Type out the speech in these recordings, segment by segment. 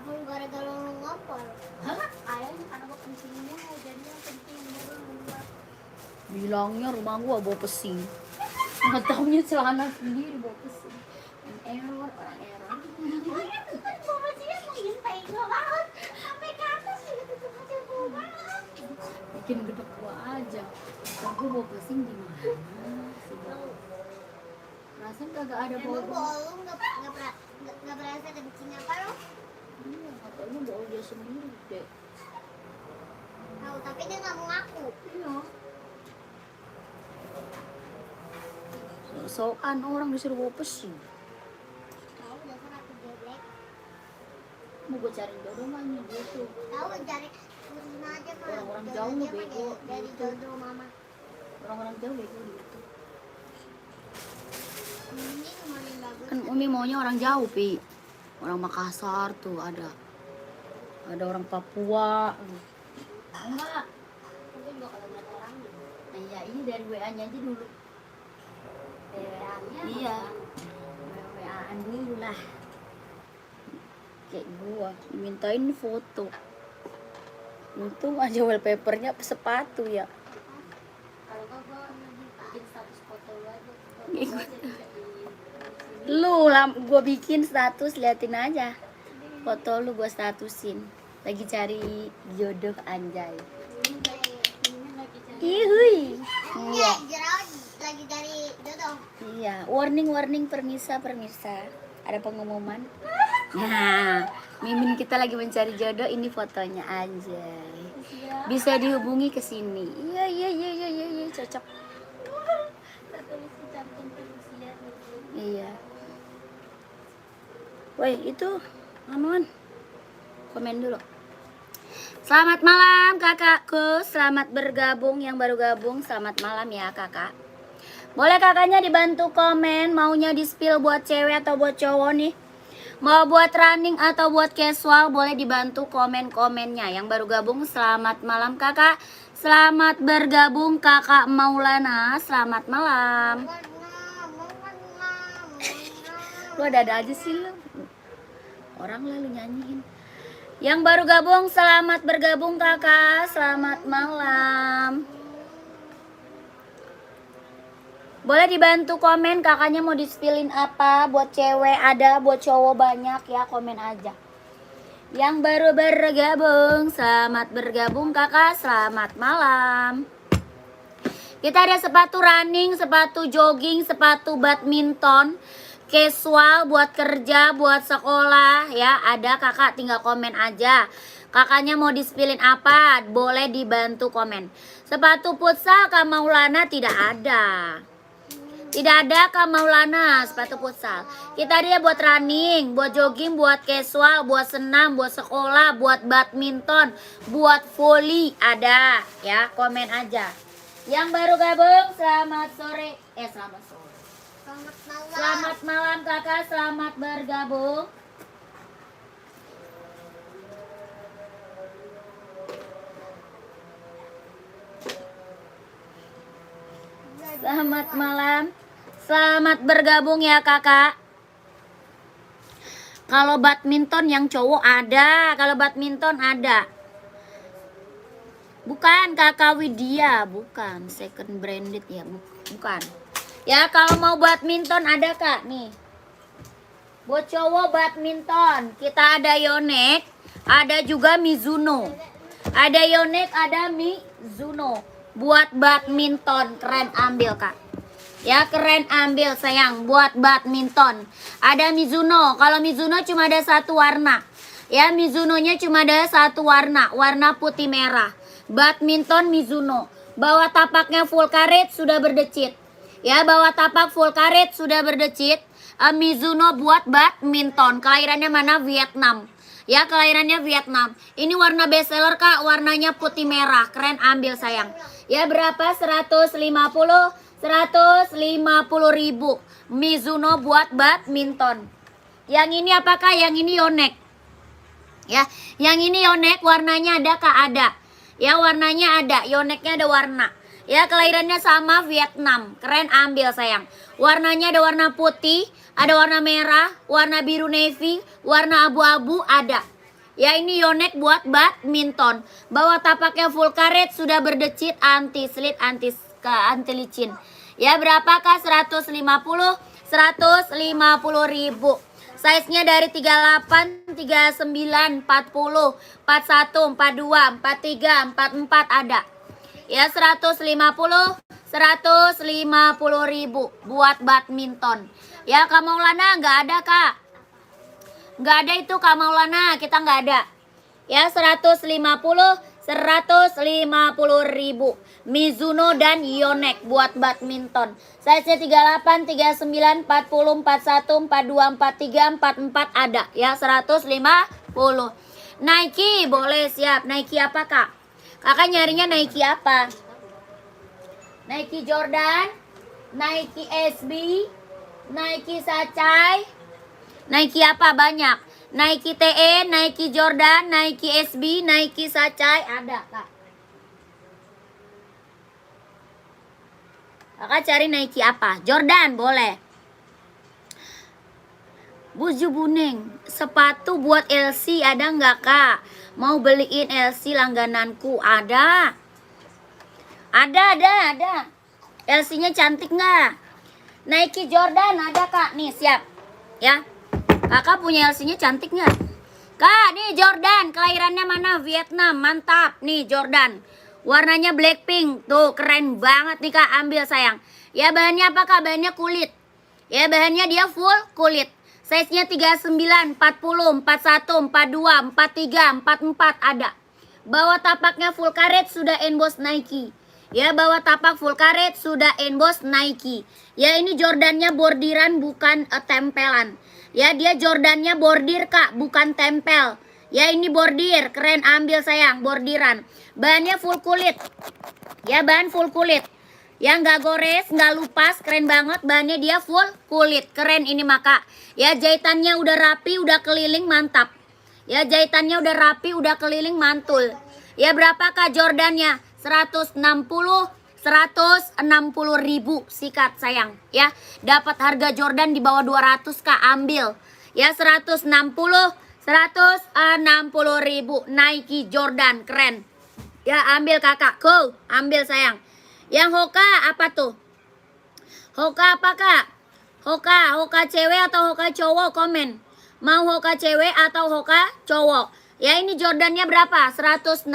Apun gara-gara lu ngapal. Hah? Ayahnya karena gua pentingnya, jadinya penting gua. Bilangnya rumah gua bawa pesing. Nggak taunya celana sendiri bawa pesing. Error, orang error. Makanya tuh kan bawa dia mengintai gua banget. Sampai ke atas juga tutup aja gua banget. Bikin gedek gua aja. Kalau gua bawa pesing gimana sih? Perasaan kagak ada bawa. Emang bawa lu nggak berasa ada bicing apa lu? Iya, katanya bawa dia sendiri deh. Tahu tapi dia nggak mau ngaku. Iya. Sokan orang disuruh bawa pesing. Tahu dasar aku geblek. Mau gua cari jodoh mah ini gitu. Tahu cari urusin aja mah. Orang-orang Jodoh jauh dia mah bego, dari gitu. jodoh mama. Orang-orang jauh bego gitu. Ini kemana yang bagus? Kan Umi maunya orang jauh, Pi. Orang Makassar tuh ada. Ada orang Papua. Enggak. Mungkin gua kalau lihat orang gitu. Nah, iya, ini dari WA-nya aja dulu. WA-nya Iya. WA-an dulu lah. Kayak gua mintain foto. Untung aja wallpapernya sepatu ya. Kalau gua bikin status foto lu aja. Ikut. Aja bisa di Lu gua bikin status, liatin aja. Foto lu gua statusin. Lagi cari jodoh anjay. ini lagi cari. Ihui. Iya, jerawat lagi dari jodoh. Iya, warning permisa. Ada pengumuman. Nah, Mimin kita lagi mencari jodoh, ini fotonya anjay. Bisa dihubungi ke sini. Iya, cocok. Iya. Woi, itu anuan. Komen dulu. Selamat malam kakakku, selamat bergabung yang baru gabung, selamat malam ya kakak. Boleh kakaknya dibantu komen, maunya di spill buat cewek atau buat cowok nih. Mau buat running atau buat casual, boleh dibantu komen-komennya. Yang baru gabung, selamat malam kakak. Selamat bergabung kakak Maulana, selamat malam. Lu ada aja sih lu. Orang lalu nyanyiin. Yang baru gabung, selamat bergabung kakak, selamat malam. Boleh dibantu komen kakaknya mau di-spillin apa, buat cewek ada, buat cowok banyak ya, komen aja. Yang baru bergabung, selamat bergabung kakak, selamat malam. Kita ada sepatu running, sepatu jogging, sepatu badminton, casual buat kerja, buat sekolah ya, ada kakak tinggal komen aja. Kakaknya mau di-spillin apa, boleh dibantu komen. Sepatu futsal Kak Maulana tidak ada. Tidak ada Kak Maulana sepatu futsal. Kita dia buat running, buat jogging, buat casual, buat senam, buat sekolah, buat badminton, buat volley ada ya, komen aja. Yang baru gabung selamat sore. Selamat sore. Selamat malam. Selamat malam kakak, selamat bergabung. Selamat malam. Selamat bergabung ya kakak. Kalau badminton yang cowok ada, kalau badminton ada. Bukan kakak Widya, bukan second branded ya, bukan. Ya kalau mau badminton ada kak nih. Buat cowok badminton, kita ada Yonex, ada juga Mizuno. Ada Yonex, ada Mizuno. Buat badminton keren ambil kak. Ya keren ambil sayang buat badminton. Ada Mizuno. Kalau Mizuno cuma ada satu warna. Ya Mizuno-nya cuma ada satu warna. Warna putih merah. Badminton Mizuno. Bawah tapaknya full karet sudah berdecit. Ya bawah tapak full karet sudah berdecit. Mizuno buat badminton. Kelahirannya mana? Vietnam. Ya kelahirannya Vietnam. Ini warna bestseller kak. Warnanya putih merah. Keren ambil sayang. Ya berapa? 150 ribu. Mizuno buat badminton. Yang ini apakah? Yang ini Yonex. Ya, yang ini Yonex warnanya ada kak? Ada. Ya warnanya ada. Yonexnya ada warna. Ya kelahirannya sama Vietnam. Keren ambil sayang. Warnanya ada warna putih, ada warna merah, warna biru navy, warna abu-abu ada. Ya ini Yonex buat badminton. Bawah tapaknya full karet, sudah berdecit, anti slip, anti licin. Ya berapakah? 150 ribu. Size-nya dari 38, 39, 40, 41, 42, 43, 44 ada. Ya 150 ribu buat badminton. Ya Kak Maulana nggak ada Kak. Nggak ada itu Kak Maulana, kita nggak ada. Ya 150 ribu. Mizuno dan Yonex buat badminton. Size-nya 38, 39, 40, 41, 42, 43, 44 ada. Ya 150. Nike boleh, siap. Nike apa Kak? Kakak nyarinya Nike apa? Nike Jordan, Nike SB, Nike Sacai, Nike apa banyak? Nike TE, Nike Jordan, Nike SB, Nike Sacai ada Kak. Kakak cari Nike apa? Jordan boleh. Buju Buneng, sepatu buat LC ada nggak Kak? Mau beliin LC langgananku. Ada. Ada. LC-nya cantik nggak? Nike Jordan ada Kak. Nih siap. Ya. Kakak punya LC-nya cantik nggak? Kak, nih Jordan. Kelahirannya mana? Vietnam. Mantap. Nih Jordan. Warnanya Blackpink. Tuh keren banget nih Kak. Ambil sayang. Ya bahannya apa Kak? Bahannya kulit. Ya bahannya dia full kulit. Size-nya 39, 40, 41, 42, 43, 44 ada. Bawah tapaknya full karet sudah emboss Nike. Ya bawah tapak full karet sudah emboss Nike. Ya ini Jordannya bordiran bukan tempelan. Ya dia Jordannya bordir Kak, bukan tempel. Ya ini bordir, keren ambil sayang, bordiran. Bahannya full kulit. Ya bahan full kulit. Ya nggak gores, nggak lupas, keren banget. Bahannya dia full kulit, keren ini maka. Ya jahitannya udah rapi, udah keliling, mantap. Ya jahitannya udah rapi, udah keliling, mantul. Ya berapa Kak Jordannya? 160 ribu, sikat sayang. Ya dapat harga Jordan di bawah 200 Kak, ambil. Ya 160 ribu Nike Jordan, keren. Ya ambil kakak, go, ambil sayang. Yang Hoka apa tuh? Hoka apa Kak? Hoka cewek atau Hoka cowok, komen. Mau Hoka cewek atau Hoka cowok? Ya ini Jordannya berapa? 160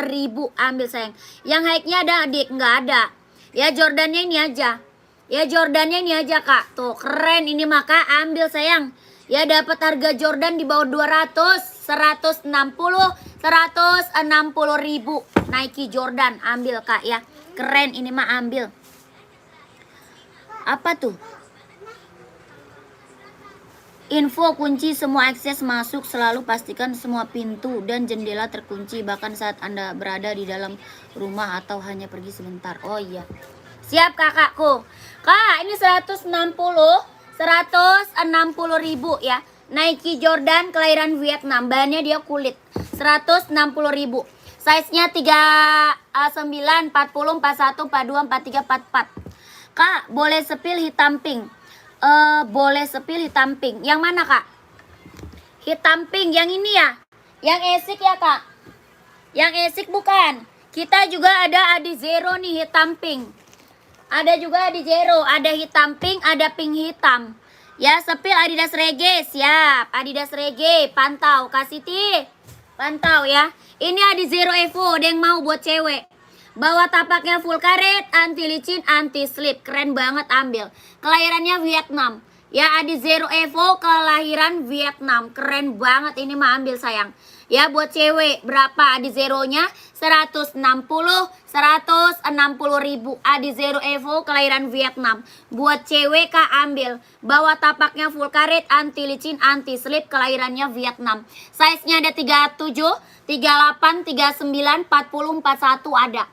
ribu, ambil sayang. Yang high-nya ada adik? Nggak ada. Ya Jordannya ini aja. Ya Jordannya ini aja Kak. Tuh keren ini maka, ambil sayang. Ya dapat harga Jordan di bawah 200, 160 ribu Nike Jordan, ambil Kak ya. Keren ini mah, ambil. Apa tuh? Info kunci semua akses masuk, selalu pastikan semua pintu dan jendela terkunci bahkan saat Anda berada di dalam rumah atau hanya pergi sebentar. Oh iya. Siap kakakku. Kak, ini 160 ribu ya. Nike Jordan kelahiran Vietnam. Bahannya dia kulit. 160 ribu. Size-nya 39, 40, 41, 42, 43, 44. Kak, boleh sepil hitam pink. Boleh sepil hitam pink. Yang mana Kak? Hitam pink. Yang ini ya? Yang Esik ya Kak? Yang Esik bukan. Kita juga ada Adizero nih hitam pink. Ada juga Adizero. Ada hitam pink, ada pink hitam. Ya sepil Adidas Reggae. Siap. Adidas Reggae. Pantau. Kasiti. Pantau ya. Ini Adizero Evo. Ada yang mau buat cewek. Bawah tapaknya full karet, anti licin, anti slip. Keren banget, ambil. Kelahirannya Vietnam. Ya Adizero Evo kelahiran Vietnam. Keren banget ini mah, ambil sayang. Ya buat cewek berapa Adizeronya? 160 ribu. Adizero Evo kelahiran Vietnam. Buat cewek Kak, ambil. Bawah tapaknya full karet, anti licin, anti slip. Kelahirannya Vietnam. Size-nya ada 37, 38, 39, 40, 41 ada.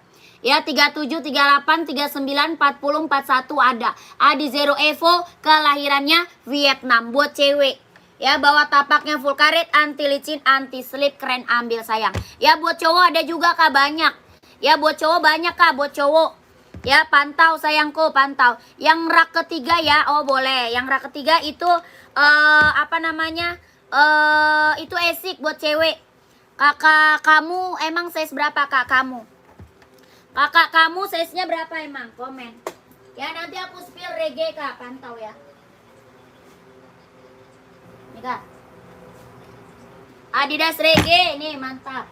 Ya 37, 38, 39, 40, 41 ada. Adizero Evo kelahirannya Vietnam. Buat cewek. Ya bawah tapaknya full karet, anti licin, anti slip. Keren, ambil sayang. Ya buat cowok ada juga Kak, banyak. Ya buat cowok banyak Kak, buat cowok. Ya pantau sayangku, pantau. Yang rak ketiga ya, oh boleh. Yang rak ketiga itu apa namanya? Itu esik buat cewek. Kakak kamu emang size berapa kak kamu? Kakak kamu size-nya berapa emang? Komen. Ya nanti aku spill reggae kak, pantau ya. Nih kak. Adidas reggae, nih mantap.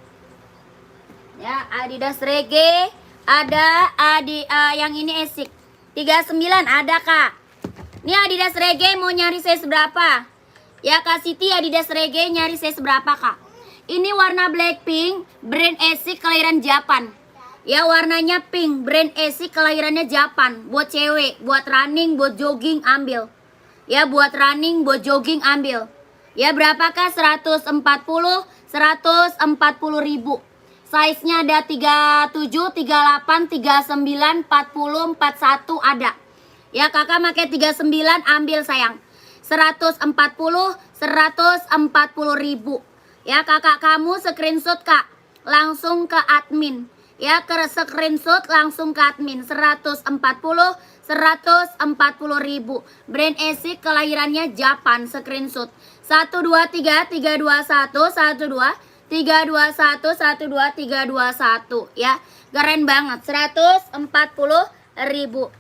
Ya Adidas reggae. Ada yang ini esik 39 ada kak. Ini Adidas reggae mau nyari size berapa? Ya Kak Siti, Adidas reggae nyari size berapa kak? Ini warna Blackpink, brand Esik kelahiran Japan. Ya warnanya pink, brand Esik kelahirannya Japan. Buat cewek, buat running, buat jogging ambil. Ya buat running, buat jogging ambil. Ya berapakah? 140 ribu. Size-nya ada 37, 38, 39, 40, 41 ada. Ya kakak pakai 39 ambil sayang. 140 ribu. Ya kakak kamu screenshot kak, langsung ke admin. Ya ke screenshot langsung ke admin. 140 ribu. Brand Esik kelahirannya Japan, screenshot. 123 321 12 321 12 321 ya. Keren banget. 140 ribu.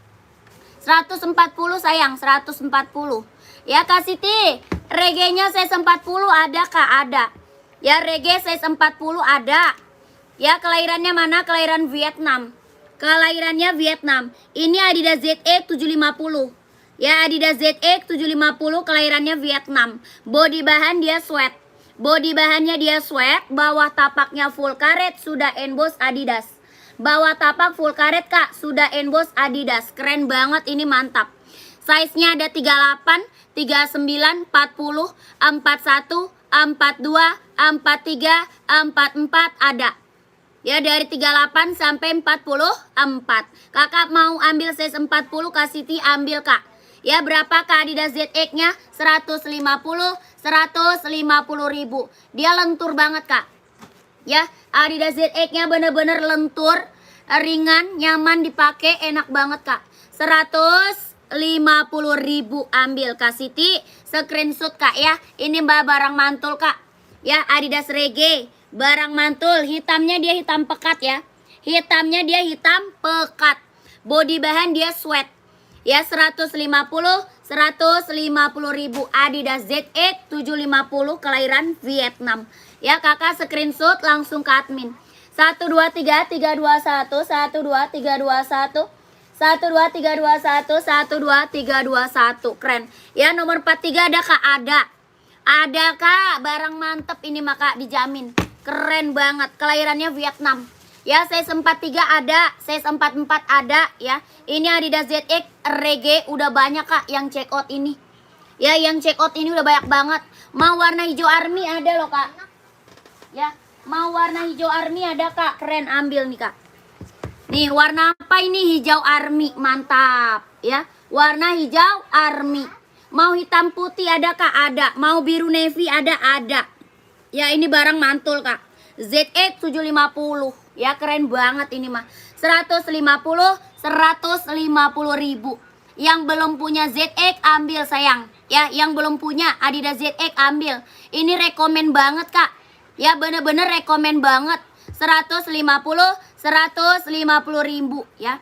140 sayang, 140. Ya Kak Siti, reggae-nya size 40 ada kak? Ada. Ya reggae size 40 ada. Ya kelahirannya mana? Kelahiran Vietnam. Kelahirannya Vietnam. Ini Adidas ZX 750. Ya Adidas ZX 750 kelahirannya Vietnam. Body bahan dia sweat. Body bahannya dia sweat. Bawah tapaknya full karet, sudah emboss Adidas. Bawah tapak full karet kak, sudah emboss Adidas. Keren banget, ini mantap. Size-nya ada 38, 39, 40, 41, 42, 43, 44 ada. Ya dari 38 sampai 44. Kakak mau ambil size 40, Kak Siti ambil kak. Ya berapa kak Adidas ZX-nya? 150 ribu. Dia lentur banget kak. Ya Adidas ZX-nya bener-bener lentur, ringan, nyaman dipakai, enak banget kak. 150 ribu ambil Kak Siti. Screenshot kak ya. Ini barang mantul kak. Ya Adidas reggae, barang mantul. Hitamnya dia hitam pekat ya. Hitamnya dia hitam pekat. Body bahan dia sweat. Ya 150 ribu. Adidas ZX 750 kelahiran Vietnam. Ya kakak screenshot langsung ke admin. 123 321 12321 12321 12321. Keren. Ya nomor 43 ada kak? Ada kak. Barang mantep ini maka dijamin. Keren banget. Kelahirannya Vietnam. Ya size 43 ada, size 44 ada ya. Ini Adidas ZX reggae udah banyak kak yang check out ini. Ya yang check out ini udah banyak banget. Mau warna hijau army ada loh kak. Ya mau warna hijau army ada kak. Keren, ambil nih kak. Nih warna apa ini? Hijau army, mantap ya. Warna hijau army. Mau hitam putih ada kak? Ada. Mau biru navy ada? Ada. Ya ini barang mantul kak. ZX 750. Ya keren banget ini mah. 150 ribu. Yang belum punya ZX ambil sayang. Ya yang belum punya Adidas ZX ambil. Ini rekomen banget kak. Ya bener-bener rekomen banget. 150 ribu ya.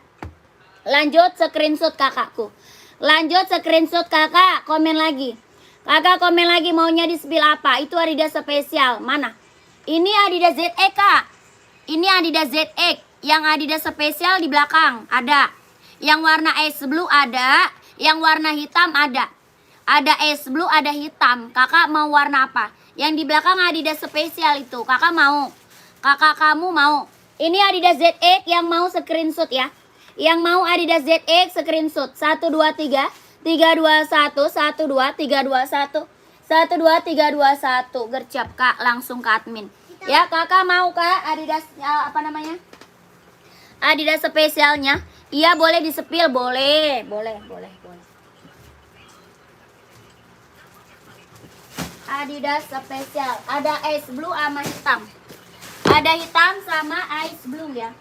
Lanjut screenshot kakakku. Lanjut screenshot kakak. Komen lagi. Kakak komen lagi maunya di spill apa? Itu Adidas spesial. Mana? Ini Adidas ZX kak. Ini Adidas ZX. Yang Adidas spesial di belakang ada. Yang warna ice blue ada. Yang warna hitam ada. Ada ice blue, ada hitam. Kakak mau warna apa? Yang di belakang Adidas spesial itu. Kakak mau? Kakak kamu mau? Ini Adidas ZX yang mau screenshot ya. Yang mau Adidas ZX screenshot. 123 321 12 321 12321. Gercap kak, langsung ke admin. Ya kakak mau kak Adidas apa namanya? Adidas spesialnya. Iya boleh disepil, boleh. Adidas spesial. Ada ice blue sama hitam. Ada hitam sama ice blue ya.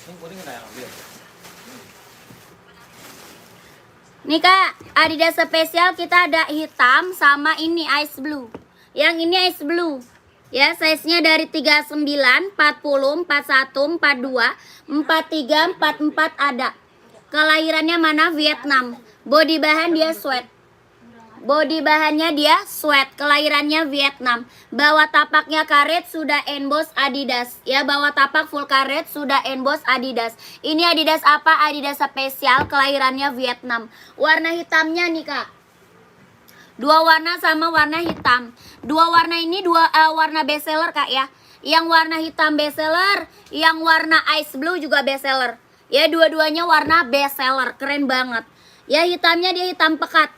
Ini kuning nggak yang ambil? Nih kak, Adidas spesial kita ada hitam sama ini ice blue. Yang ini ice blue. Ya, size-nya dari 39, 40, 41, 42, 43, 44 ada. Kelahirannya mana? Vietnam. Body bahan dia sweat. Body bahannya dia sweat. Kelahirannya Vietnam. Bawah tapaknya karet sudah emboss Adidas. Ya, bawah tapak full karet sudah emboss Adidas. Ini Adidas apa? Adidas spesial. Kelahirannya Vietnam. Warna hitamnya nih kak. Dua warna sama warna hitam. Dua warna ini warna best seller kak ya. Yang warna hitam best seller, yang warna ice blue juga best seller. Ya, dua-duanya warna best seller, keren banget. Ya, hitamnya dia hitam pekat.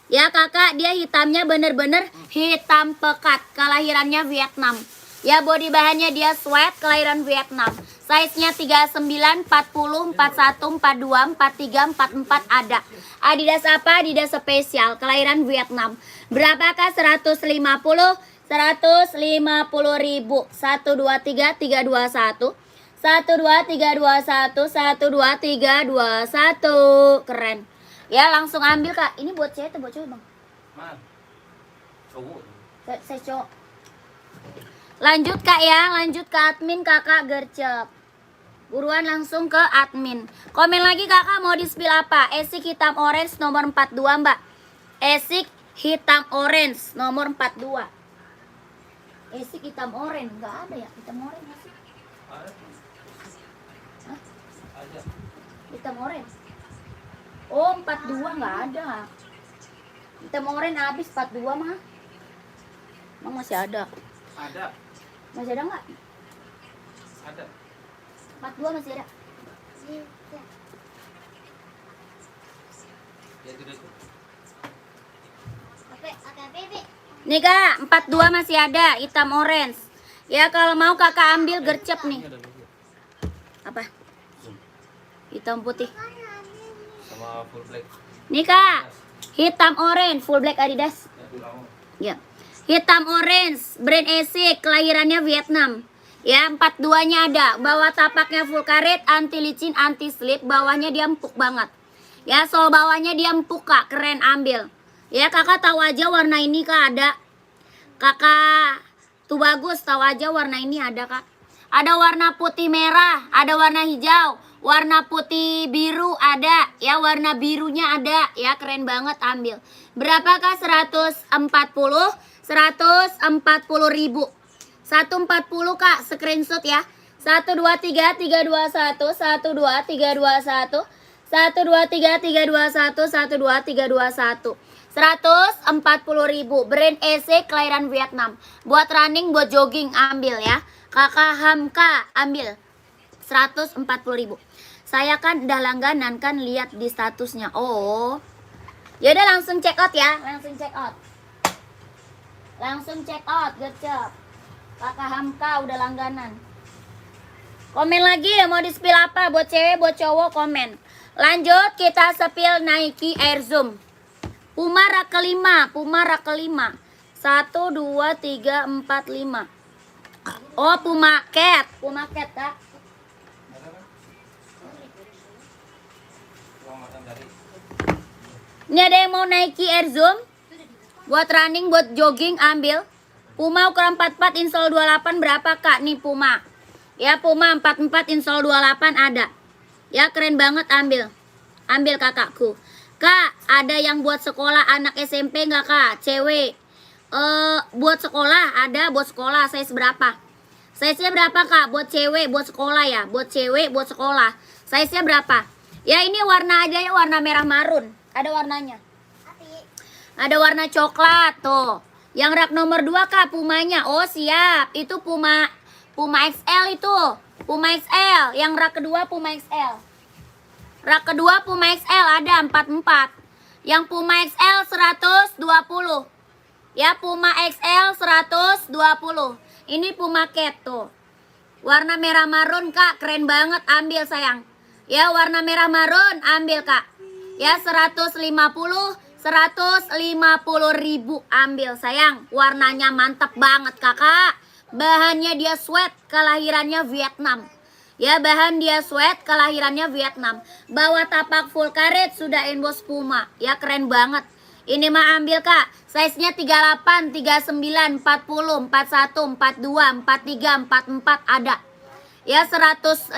Ya kakak, dia hitamnya bener-bener hitam pekat. Kelahirannya Vietnam. Ya, body bahannya dia sweat, kelahiran Vietnam. Size-nya 39, 40, 41, 42, 43, 44 ada. Adidas apa? Adidas spesial, kelahiran Vietnam. Berapakah? 150? 150 ribu. 1, 2, 3, 3, 2, 1. 1, 2, 3, 2, 1. 1, 2, 3, 2, 1. Keren. Ya, langsung ambil kak. Ini buat cewek atau buat cowok bang? Man. Cowok. Saya cowok. Lanjut kak ya, lanjut ke admin kakak gercep. Buruan langsung ke admin. Komen lagi kakak mau di spill apa? Esik hitam orange nomor 42 mbak. Esik hitam orange nomor 42. Esik hitam orange, nggak ada ya hitam orange masih? Ada. Hah? Ada. Hitam orange. Oh 42 nggak ada. Hitam orange habis 42 mah. Emang masih ada? Ada. Masih ada nggak? Ada. 42 masih ada. Ya itu deh. Oke, Bibi. Nih kak, 42 masih ada hitam orange. Ya kalau mau kakak ambil gercep nih. Ini ada lagi. Apa? Hitam putih. Sama full black. Nih kak, hitam orange full black Adidas. Ya, itu lama. Ya. Hitam orange, brand Esik, kelahirannya Vietnam. Ya, 42-nya ada. Bawah tapaknya full karet, anti licin, anti slip. Bawahnya dia empuk banget. Ya, sol bawahnya dia empuk kak, keren ambil. Ya, kakak tahu aja warna ini kak ada. Kakak tuh bagus, tahu aja warna ini ada kak. Ada warna putih merah, ada warna hijau, warna putih biru ada. Ya, warna birunya ada. Ya, keren banget ambil. Berapakah? 140? 140 ribu. 140 kak, screenshot ya. 1, 2, 3, 3, 2, 1. 1, 2, 3, 2, 1. 1, 2, 3, 3, 2, 1. 1, 2, 3, 2, 1. 140 ribu. Brand EC, kelahiran Vietnam. Buat running, buat jogging ambil ya. Kakak Hamka ambil 140 ribu. Saya kan udah langganan kan, lihat di statusnya. Oh, yaudah langsung check out ya. Langsung check out. Langsung check out, gercep. Kakak Hamka udah langganan. Komen lagi ya mau di spill apa? Buat cewek, buat cowok komen. Lanjut kita spill Nike Air Zoom. Puma rak kelima, Puma rak kelima. 1, 2, 3, 4, 5. Oh, Puma Cat kak. Ada kan? Lama dari. Ini ada yang mau Nike Air Zoom? Buat running, buat jogging ambil. Puma ukuran 44 insole 28 berapa kak? Nih Puma. Ya Puma 44 insole 28 ada. Ya keren banget ambil. Ambil kakakku. Kak, ada yang buat sekolah anak SMP nggak kak? Cewek. Buat sekolah ada, buat sekolah size berapa? Size-nya berapa kak? Buat cewek, buat sekolah ya. Buat cewek, buat sekolah. Size-nya berapa? Ya ini warna aja ya, warna merah marun. Ada warnanya. Ada warna coklat tuh. Yang rak nomor 2 kak Pumanya. Oh siap. Itu Puma XL itu. Puma XL. Yang rak kedua Puma XL. Rak kedua Puma XL ada 44. Yang Puma XL 120. Ya Puma XL 120. Ini Puma Cat tuh. Warna merah marun kak. Keren banget ambil sayang. Ya warna merah marun ambil kak. Ya 150 ribu ambil sayang. Warnanya mantap banget kakak. Bahannya dia sweat, kelahirannya Vietnam. Ya, bahan dia sweat, kelahirannya Vietnam. Bawa tapak full karet, sudah emboss Puma. Ya, keren banget. Ini mah ambil Kak. Size-nya 38, 39, 40, 41, 42, 43, 44 ada. Ya, 150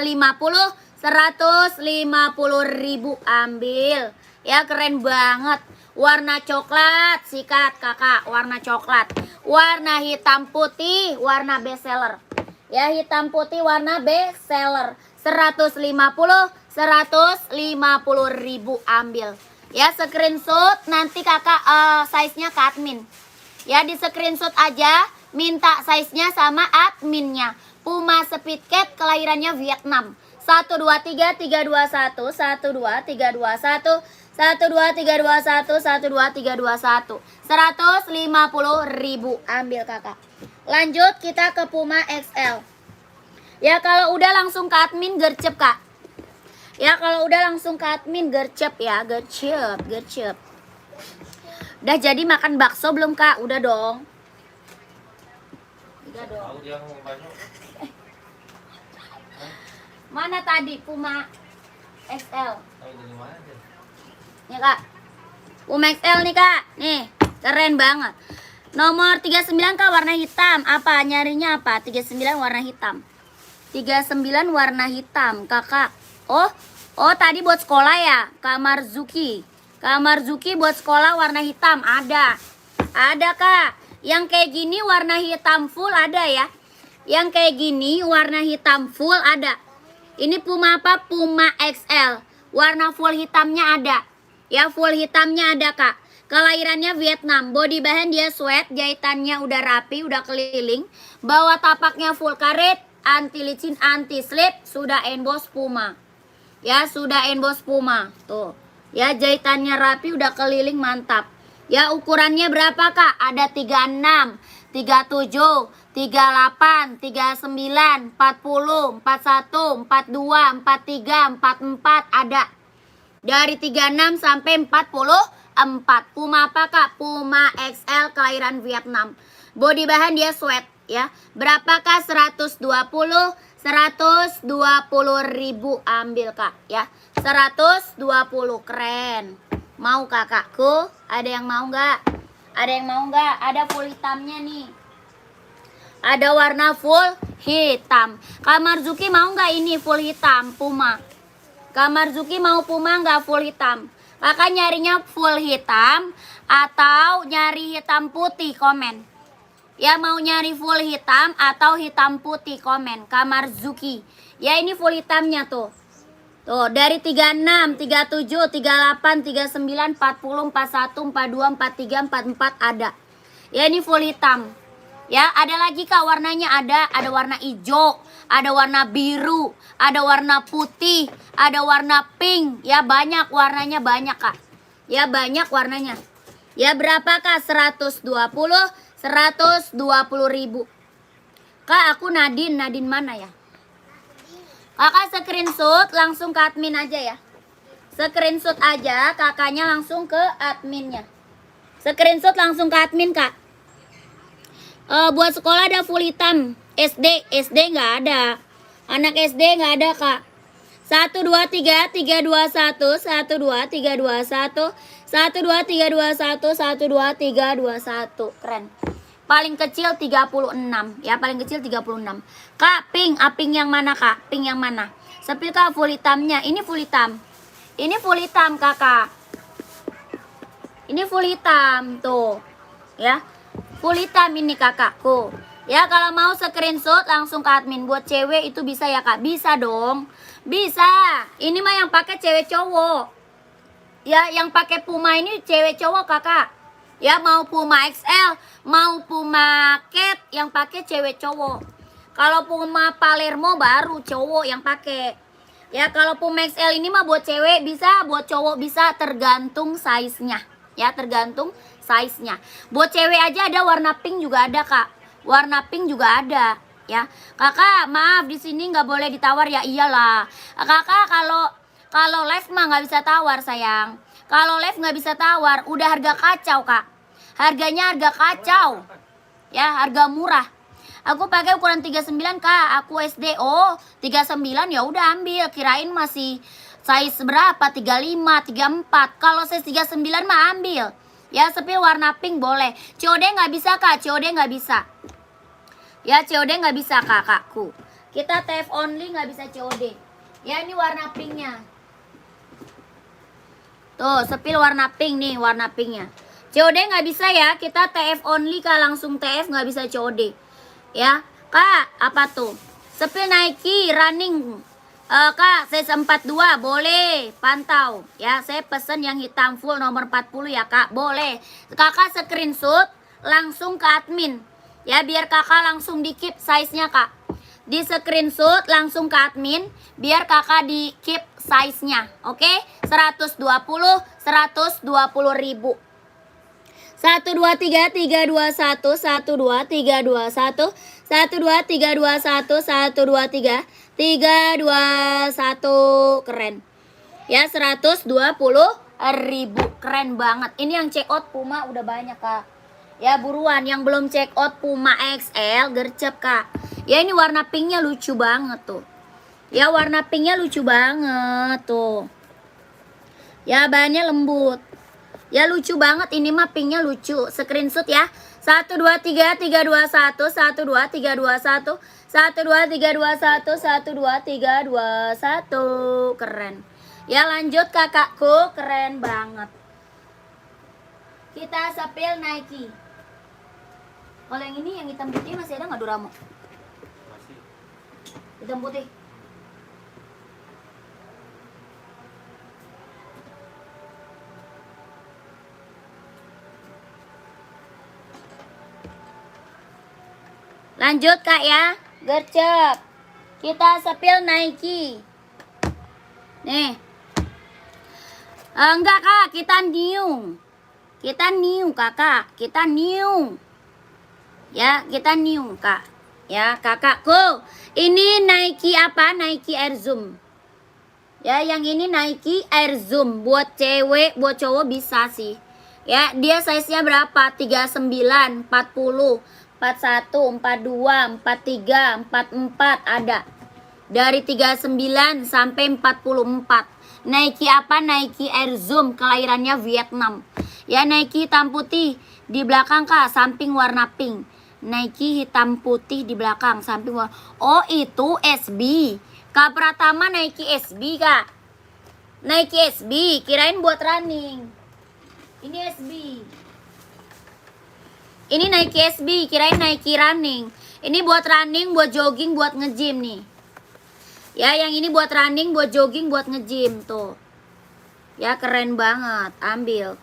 ribu ambil. Ya, keren banget. Warna coklat, sikat Kakak, warna coklat. Warna hitam putih, warna best seller. Ya, hitam putih warna best seller. 150 ribu ambil. Ya, screenshot nanti Kakak size-nya ke admin. Ya, di screenshot aja, minta size-nya sama adminnya. Puma Speed Cat, kelahirannya Vietnam. 123 321 123 321 123 150 ribu ambil Kakak. Lanjut kita ke Puma XL. Ya, kalau udah langsung ke admin gercep Kak. Ya, kalau udah langsung ke admin gercep ya, gercep. Udah jadi makan bakso belum Kak? Udah dong. Udah dong. Tahu dia mau baju. Mana tadi Puma XL? Tahu dari mana dia? Nih Kak. Puma XL nih Kak. Nih, keren banget. Nomor 39 Kak, warna hitam. Apa? Nyarinya apa? 39 warna hitam. 39 warna hitam Kakak. Oh tadi buat sekolah ya, Kak Marzuki. Kak Marzuki buat sekolah warna hitam ada. Ada Kak. Yang kayak gini warna hitam full ada ya. Yang kayak gini warna hitam full ada. Ini Puma apa? Puma XL. Warna full hitamnya ada. Ya, full hitamnya ada Kak. Kelahirannya Vietnam. Body bahan dia sweat, jahitannya udah rapi, udah keliling. Bawa tapaknya full karet, anti licin, anti slip, sudah emboss Puma. Ya, sudah emboss Puma. Tuh. Ya, jahitannya rapi, udah keliling, mantap. Ya, ukurannya berapa Kak? Ada 36, 37, 38, 39, 40, 41, 42, 43, 44 ada. Dari 36 sampai 44. Puma apa Kak? Puma XL, kelahiran Vietnam. Body bahan dia sweat ya. Berapa Kak? 120 ribu ambil Kak ya. 120, keren. Mau kakakku? Ada yang mau nggak? Ada yang mau nggak? Ada full hitamnya nih. Ada warna full hitam. Kak Marzuki mau nggak ini full hitam Puma? Kak Marzuki mau Puma nggak full hitam? Kakak nyarinya full hitam atau nyari hitam putih? Komen. Ya, mau nyari full hitam atau hitam putih? Komen. Kak Marzuki. Ya, ini full hitamnya tuh. Tuh, dari 36, 37, 38, 39, 40, 41, 42, 43, 44 ada. Ya, ini full hitam. Ya, ada lagi Kak warnanya, ada warna hijau, ada warna biru, ada warna putih, ada warna pink. Ya, banyak warnanya, banyak Kak. Ya, banyak warnanya. Ya, berapa Kak? 120 ribu. Kak, aku Nadine mana ya? Kakak screenshot langsung ke admin aja ya. Screenshot aja, kakaknya langsung ke adminnya. Screenshot langsung ke admin Kak. Buat sekolah ada full hitam. SD nggak ada. Anak SD nggak ada Kak. 123 321 123 21 123 21 123 21. Keren. Paling kecil 36 ya, paling kecil 36. Kak, pink, pink yang mana Kak? Pink yang mana? Sepil Kak full hitamnya. Ini full hitam. Ini full hitam Kakak. Ini full hitam tuh. Ya. Full hitam ini kakakku. Ya, kalau mau screenshot langsung ke admin. Buat cewek itu bisa ya Kak? Bisa dong. Bisa. Ini mah yang pakai cewek cowok. Ya, yang pakai Puma ini cewek cowok Kakak. Ya, mau Puma XL, mau Puma Cat, yang pakai cewek cowok. Kalau Puma Palermo baru cowok yang pakai. Ya, kalau Puma XL ini mah buat cewek bisa, buat cowok bisa, tergantung size-nya. Ya, tergantung size-nya. Buat cewek aja ada warna pink juga ada Kak. Warna pink juga ada. Ya, Kakak maaf di sini nggak boleh ditawar ya. Iyalah. Kakak kalau live mah nggak bisa tawar sayang. Kalau live nggak bisa tawar, udah harga kacau Kak. Harganya harga kacau. Ya, harga murah. Aku pakai ukuran 39 Kak, aku SD. Oh 39 ya udah ambil, kirain masih size berapa, 35, 34. Kalau size 39 mah ambil. Ya sepil warna pink boleh. COD nggak bisa Kak, COD nggak bisa. Ya COD nggak bisa kakakku. Kita TF only nggak bisa COD. Ya ini warna pinknya. Tuh sepil warna pink nih, warna pinknya. COD nggak bisa ya, kita TF only Kak, langsung TF nggak bisa COD. Ya Kak, apa tuh? Sepil Nike running. Kak, size 42 boleh, pantau. Ya, saya pesen yang hitam full nomor 40 ya Kak, boleh. Kakak screenshot langsung ke admin. Ya, biar kakak langsung di keep size-nya Kak. Di screenshot langsung ke admin, biar kakak di keep size-nya. Oke, 120 ribu. 1 2 3 3 2 1 1 2 3 2 1 1 2 3 2 1 1 2 3 3 2 1. Keren ya, 120 ribu, keren banget. Ini yang check out Puma udah banyak Kak. Ya buruan, yang belum check out Puma XL gercep Kak. Ya ini warna pinknya lucu banget tuh. Ya warna pinknya lucu banget tuh. Ya bahannya lembut. Ya lucu banget, ini mah pinknya lucu. Screenshot ya. 1 2 3 3 2 1 1 2 3 2 1 1 2 3 2 1 1 2 3 2 1. Keren. Ya lanjut kakakku, keren banget. Kita sepil Nike. Kalau yang ini yang hitam putih masih ada nggak Duramo? Masih. Hitam putih. Lanjut Kak ya, gercep. Kita sepil Nike. Nih. Enggak Kak, kita new. Kita new kakak, kita new. Ya, kita new Kak. Ya kakakku, ini Nike apa? Nike Air Zoom. Ya, yang ini Nike Air Zoom. Buat cewek, buat cowok bisa sih. Ya, dia size-nya berapa? 39, 40, 41, 42, 43, 44 ada. Dari 39 sampai 44. Nike apa? Nike Air Zoom, kelahirannya Vietnam. Ya, Nike hitam putih di belakang Kak, samping warna pink. Nike hitam putih di belakang, samping warna. Oh, itu SB. Kak Pratama Nike SB Kak. Nike SB, kirain buat running. Ini SB. Ini Nike SB, kirain Nike running. Ini buat running, buat jogging, buat nge-gym nih. Ya, yang ini buat running, buat jogging, buat nge-gym tuh. Ya, keren banget. Ambil.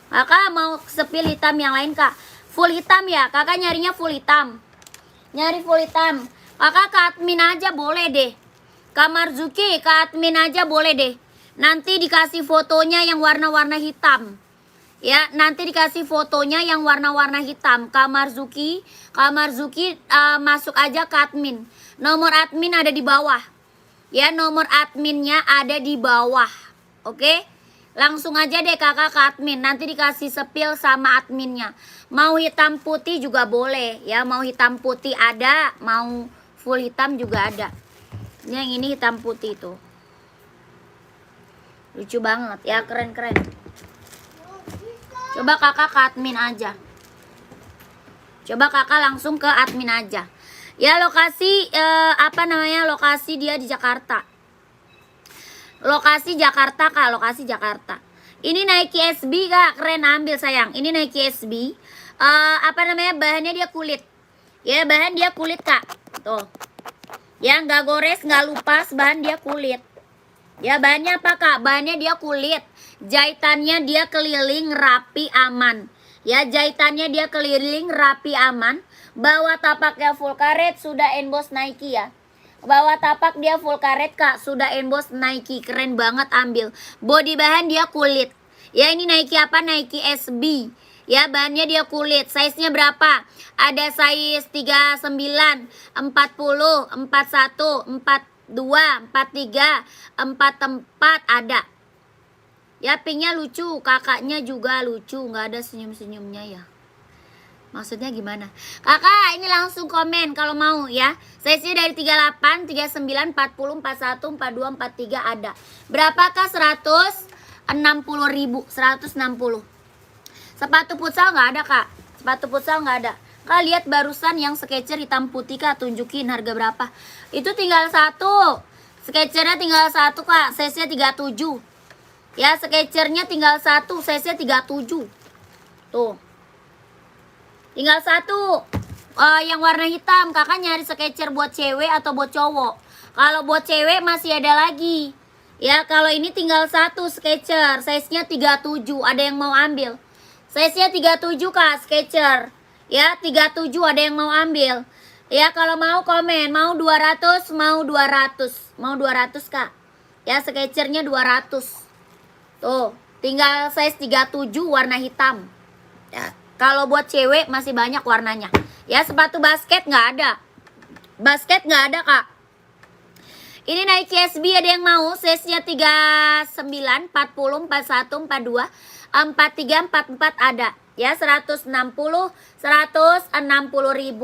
Kakak mau sepil hitam yang lain Kak. Full hitam ya, kakak nyarinya full hitam. Nyari full hitam. Kakak ke admin aja boleh deh. Kak Marzuki, ke admin aja boleh deh. Nanti dikasih fotonya yang warna-warna hitam. Ya, nanti dikasih fotonya yang warna-warna hitam. Kak Marzuki masuk aja ke admin. Nomor admin ada di bawah. Ya, nomor adminnya ada di bawah. Oke? Langsung aja deh kakak ke admin. Nanti dikasih sepil sama adminnya. Mau hitam putih juga boleh. Ya, mau hitam putih ada. Mau full hitam juga ada. Ini yang ini hitam putih tuh. Lucu banget. Ya, keren-keren. Coba kakak ke admin aja. Coba kakak langsung ke admin aja. Ya, lokasi apa namanya? Lokasi dia di Jakarta. Lokasi Jakarta Kak, lokasi Jakarta. Ini Nike SB Kak, keren, ambil sayang. Ini Nike SB. Apa namanya? Bahannya dia kulit. Ya, bahan dia kulit Kak. Tuh. Ya, nggak gores, nggak lupas, bahan dia kulit. Ya, bahannya apa Kak? Bahannya dia kulit. Jahitannya dia keliling rapi aman. Ya, jahitannya dia keliling rapi aman. Bawah tapaknya full karet, sudah emboss Nike ya. Bawah tapak dia full karet Kak, sudah emboss Nike, keren banget, ambil. Body bahan dia kulit. Ya, ini Nike apa? Nike SB. Ya, bahannya dia kulit. Size-nya berapa? Ada size 39, 40, 41, 42, 43, 44 ada. Ya, pinknya lucu, kakaknya juga lucu, nggak ada senyum-senyumnya ya. Maksudnya gimana? Kakak ini langsung komen kalau mau ya. Size-nya dari 38, 39, 40, 41, 42, 43 ada. Berapakah 160.000? 160. Sepatu futsal nggak ada kak. Sepatu futsal nggak ada. Kak lihat barusan yang Skechers hitam putih kak, tunjukin harga berapa. Itu tinggal satu. Skechers-nya tinggal satu kak, size-nya 37. Ya Skechers-nya tinggal satu, size-nya 37. Tuh. Tinggal satu. Yang warna hitam. Kakak nyari Skechers buat cewek atau buat cowok? Kalau buat cewek masih ada lagi. Ya, kalau ini tinggal satu Skechers. Size-nya 37. Ada yang mau ambil? Size-nya 37 kak, Skechers. Ya, 37 ada yang mau ambil. Ya, kalau mau komen. Mau 200, mau 200. Mau 200 kak. Ya, Skechers-nya 200. Tuh, tinggal size 37 warna hitam. Ya. Kalau buat cewek masih banyak warnanya. Ya sepatu basket nggak ada. Basket nggak ada kak. Ini Nike SB ada yang mau. Size-nya 39, 40, 41, 42, 43, 44 ada. Ya 160, 160.000.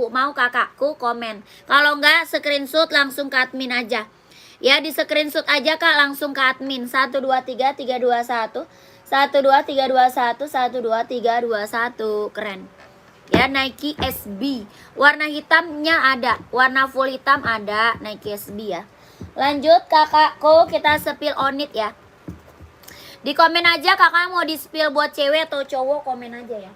Mau kakakku komen. Kalau nggak screenshot langsung ke admin aja. Ya di screenshot aja kak langsung ke admin. 1, 2, 3, 3, 2, 1. 1, 2, 3, 2, 1, 1, 2, 3, 2, 1. Keren. Ya Nike SB. Warna hitamnya ada. Warna full hitam ada. Nike SB ya. Lanjut kakakku, kita spill on it ya. Di komen aja kakak mau di spill buat cewek atau cowok, komen aja ya.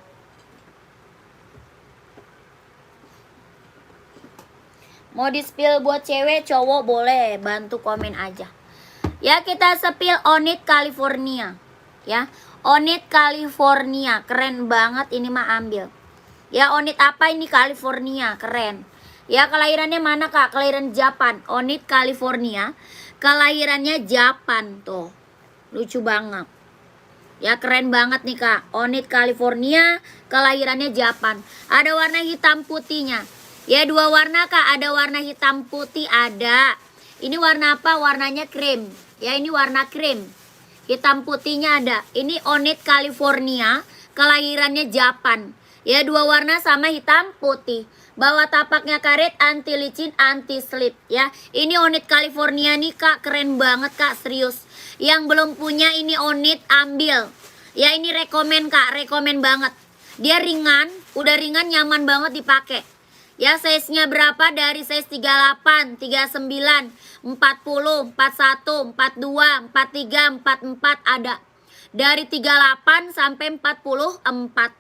Mau di spill buat cewek, cowok boleh, bantu komen aja. Ya kita spill on it California. Ya, Onit California, keren banget ini mah ambil. Ya, Onit apa ini California, keren. Ya, kelahirannya mana kak? Kelahiran Japan. Onit California, kelahirannya Japan tuh, lucu banget. Ya, keren banget nih kak. Onit California, kelahirannya Japan. Ada warna hitam putihnya. Ya, dua warna kak. Ada warna hitam putih ada. Ini warna apa? Warnanya krim. Ya, ini warna krim. Hitam putihnya ada. Ini Onit California, kelahirannya Japan. Ya dua warna sama hitam putih. Bawah tapaknya karet, anti licin, anti slip. Ya ini Onit California nih kak, keren banget kak, serius. Yang belum punya ini Onit ambil. Ya ini rekomen kak, rekomen banget. Dia ringan, udah ringan, nyaman banget dipakai. Ya size-nya berapa? Dari size 38, 39, 40, 41, 42, 43, 44 ada. Dari 38 sampai 44.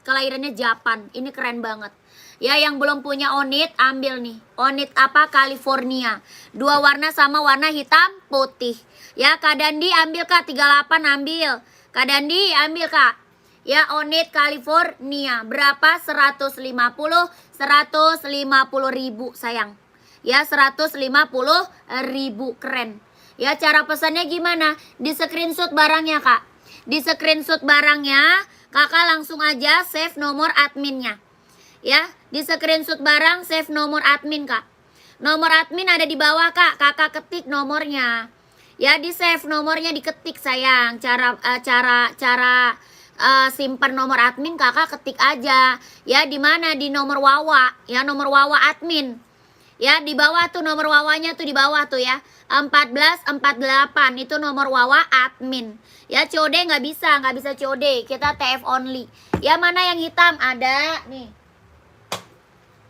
Kelahirannya Japan. Ini keren banget. Ya yang belum punya Onit ambil nih. Onit apa? California. Dua warna sama warna hitam putih. Ya Kak Dandi ambil kak, 38 ambil. Kak Dandi ambil kak. Ya Onit California berapa? 150.000 sayang. Ya 150.000, keren. Ya cara pesannya gimana? Di screenshot barangnya kak. Di screenshot barangnya kakak langsung aja save nomor adminnya. Ya di screenshot barang save nomor admin kak. Nomor admin ada di bawah kak. Kakak ketik nomornya. Ya di save nomornya, diketik sayang. Cara simpan nomor admin kakak ketik aja ya. Di mana? Di nomor wawa ya, nomor wawa admin ya. Di bawah tuh nomor wawanya tuh, di bawah tuh ya, 1448 itu nomor wawa admin ya. COD nggak bisa COD, kita TF only ya. Mana yang hitam? Ada nih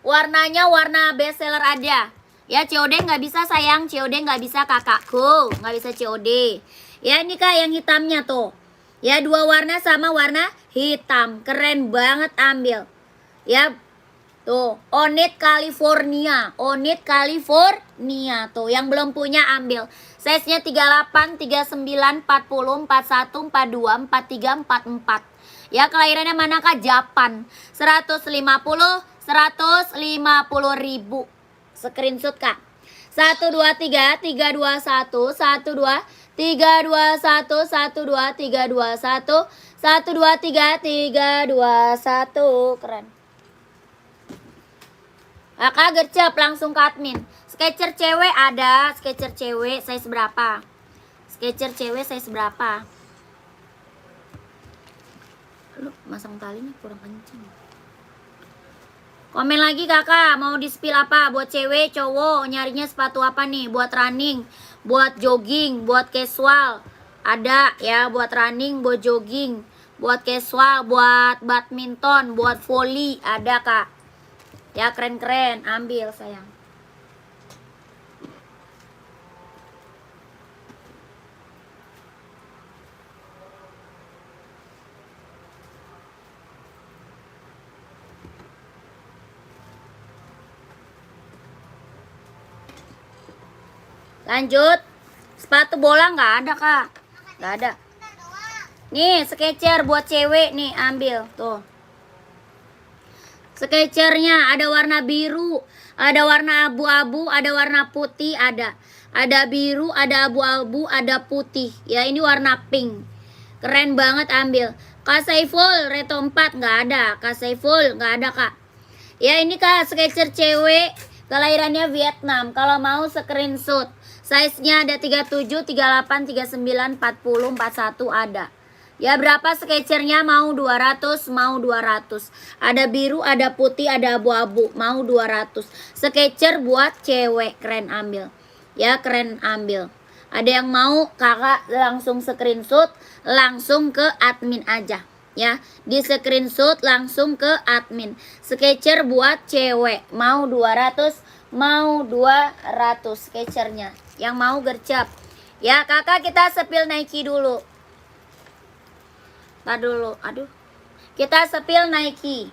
warnanya, warna bestseller ada ya. COD nggak bisa sayang, COD nggak bisa kakakku, nggak bisa COD ya. Ini kak yang hitamnya tuh ya, dua warna sama warna hitam, keren banget ambil. Ya tuh Onit California, Onit California tuh. Yang belum punya ambil. Size-nya 38, 39, 40, 41, 42, 43, 44. Ya kelahirannya mana kak? Japan. 150.000. Screenshot kak. 1, 2, 3, 3, 2, 1, 1, 2, 3, 2, 1, 1, 2, 3, 2, 1, 1, 2, 3, 3, 2, 1. Keren. Kakak gercep langsung ke admin. Skechers cewek ada. Skechers cewek size berapa? Skechers cewek size berapa? Lu masang talinya kurang kenceng. Komen lagi kakak, mau di spill apa? Buat cewek, cowok, nyarinya sepatu apa nih? Buat running, buat jogging, buat casual. Ada ya, buat running, buat jogging, buat casual, buat badminton, buat volley. Ada kak. Ya keren-keren, ambil sayang. Lanjut. Sepatu bola nggak ada kak. Nggak ada. Nih Skechers buat cewek nih, ambil tuh. Skechernya ada warna biru, ada warna abu-abu, ada warna putih, ada biru, ada abu-abu, ada putih. Ya ini warna pink. Keren banget, ambil. Kak Saiful Reto 4 nggak ada. Kak Saiful nggak ada kak. Ya ini kak Skechers cewek, kelahirannya Vietnam. Kalau mau screenshot. Size-nya ada 37, 38, 39, 40, 41 ada. Ya berapa Skechers-nya? Mau 200, mau 200. Ada biru, ada putih, ada abu-abu, mau 200. Skechers buat cewek, keren ambil. Ya keren ambil. Ada yang mau kakak langsung screenshot, langsung ke admin aja. Ya, di screenshot langsung ke admin. Skechers buat cewek, mau 200, mau 200 Skechers-nya. Yang mau gercep. Ya kakak kita spill Nike dulu. Tar dulu, aduh. Kita spill Nike.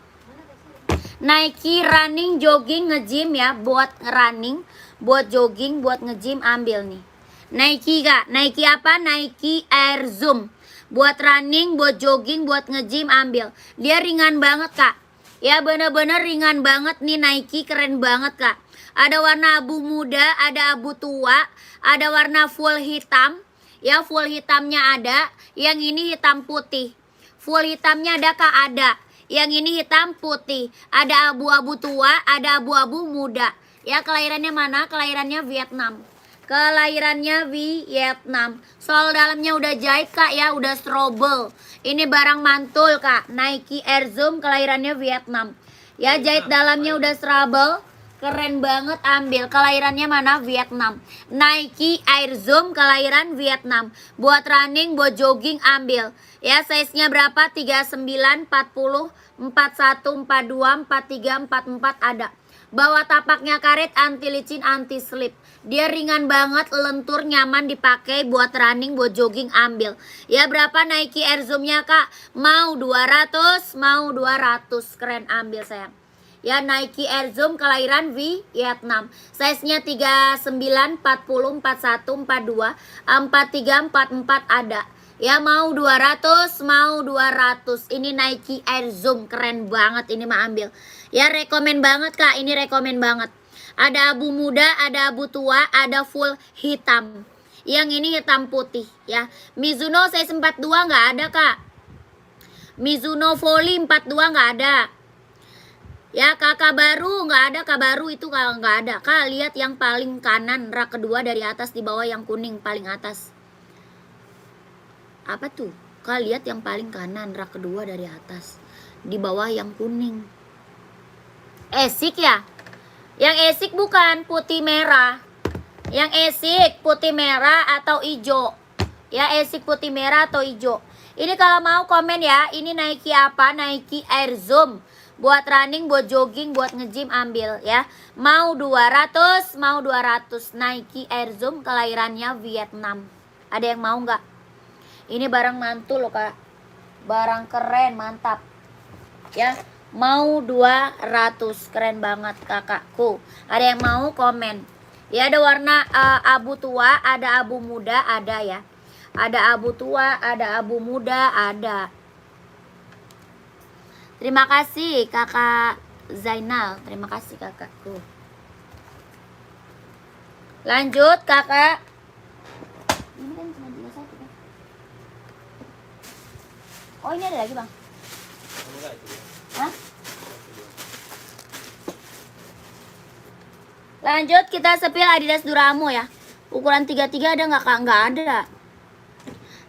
Nike running, jogging, nge-gym ya. Buat running, buat jogging, buat nge-gym ambil nih. Nike kak, Nike apa? Nike Air Zoom. Buat running, buat jogging, buat nge-gym ambil. Dia ringan banget kak. Ya bener-bener ringan banget nih Nike, keren banget kak. Ada warna abu muda, ada abu tua, ada warna full hitam. Ya full hitamnya ada, yang ini hitam putih. Full hitamnya ada kak? Ada. Yang ini hitam putih. Ada abu-abu tua, ada abu-abu muda. Ya kelahirannya mana? Kelahirannya Vietnam. Kelahirannya Vietnam. Sol dalamnya udah jahit kak ya, udah strobel. Ini barang mantul kak. Nike Air Zoom kelahirannya Vietnam. Ya jahit dalamnya udah strobel. Keren banget, ambil. Kelahirannya mana? Vietnam. Nike Air Zoom kelahiran Vietnam. Buat running, buat jogging ambil. Ya size-nya berapa? 39, 40, 41, 42, 43, 44 ada. Bawa tapaknya karet, anti licin, anti slip. Dia ringan banget, lentur, nyaman dipakai buat running, buat jogging ambil. Ya berapa Nike Air Zoom-nya kak? Mau 200, mau 200. Keren, ambil sayang. Ya Nike Air Zoom kelahiran Vietnam. Size-nya 39, 40, 41, 42, 43, 44 ada. Ya mau 200, mau 200. Ini Nike Air Zoom, keren banget ini mah ambil. Ya rekomen banget kak, ini rekomen banget. Ada abu muda, ada abu tua, ada full hitam. Yang ini hitam putih ya. Mizuno size 42 nggak ada kak. Mizuno Volley 42 nggak ada. Ya kakak baru nggak ada, kak baru itu kalau nggak ada. Kak lihat yang paling kanan rak kedua dari atas di bawah yang kuning paling atas. Apa tuh? Kak lihat yang paling kanan rak kedua dari atas di bawah yang kuning. Esik ya? Yang esik bukan putih merah. Yang esik putih merah atau hijau. Ya esik putih merah atau hijau. Ini kalau mau komen ya. Ini Nike apa? Nike Air Zoom. Buat running, buat jogging, buat nge-gym ambil ya. Mau 200, mau 200. Nike Air Zoom kelahirannya Vietnam. Ada yang mau nggak? Ini barang mantul loh kak. Barang keren, mantap. Ya, mau 200. Keren banget kakakku. Ada yang mau komen. Ya ada warna abu tua, ada abu muda, ada ya. Ada abu tua, ada abu muda, ada. Terima kasih kakak Zainal. Terima kasih kakakku. Lanjut kakak. Ini kan cuma 21 kan. Oh ini ada lagi bang. Hah? Lanjut kita sepil Adidas Duramo ya. Ukuran 33 ada nggak kak? Nggak ada.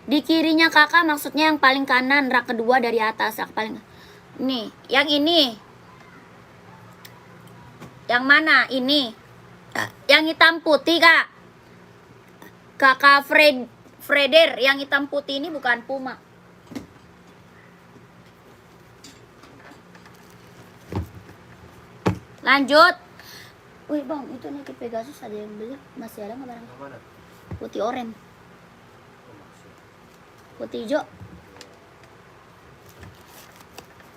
Di kirinya kakak maksudnya yang paling kanan rak kedua dari atas rak paling. Nih, yang ini. Yang mana? Ini. Yang hitam putih, Kak. Kakak Freder, yang hitam putih ini bukan Puma. Lanjut. Wih bang, itu Nike Pegasus ada yang beli? Masih ada nggak barang? Yang mana? Putih oranye, putih hijau.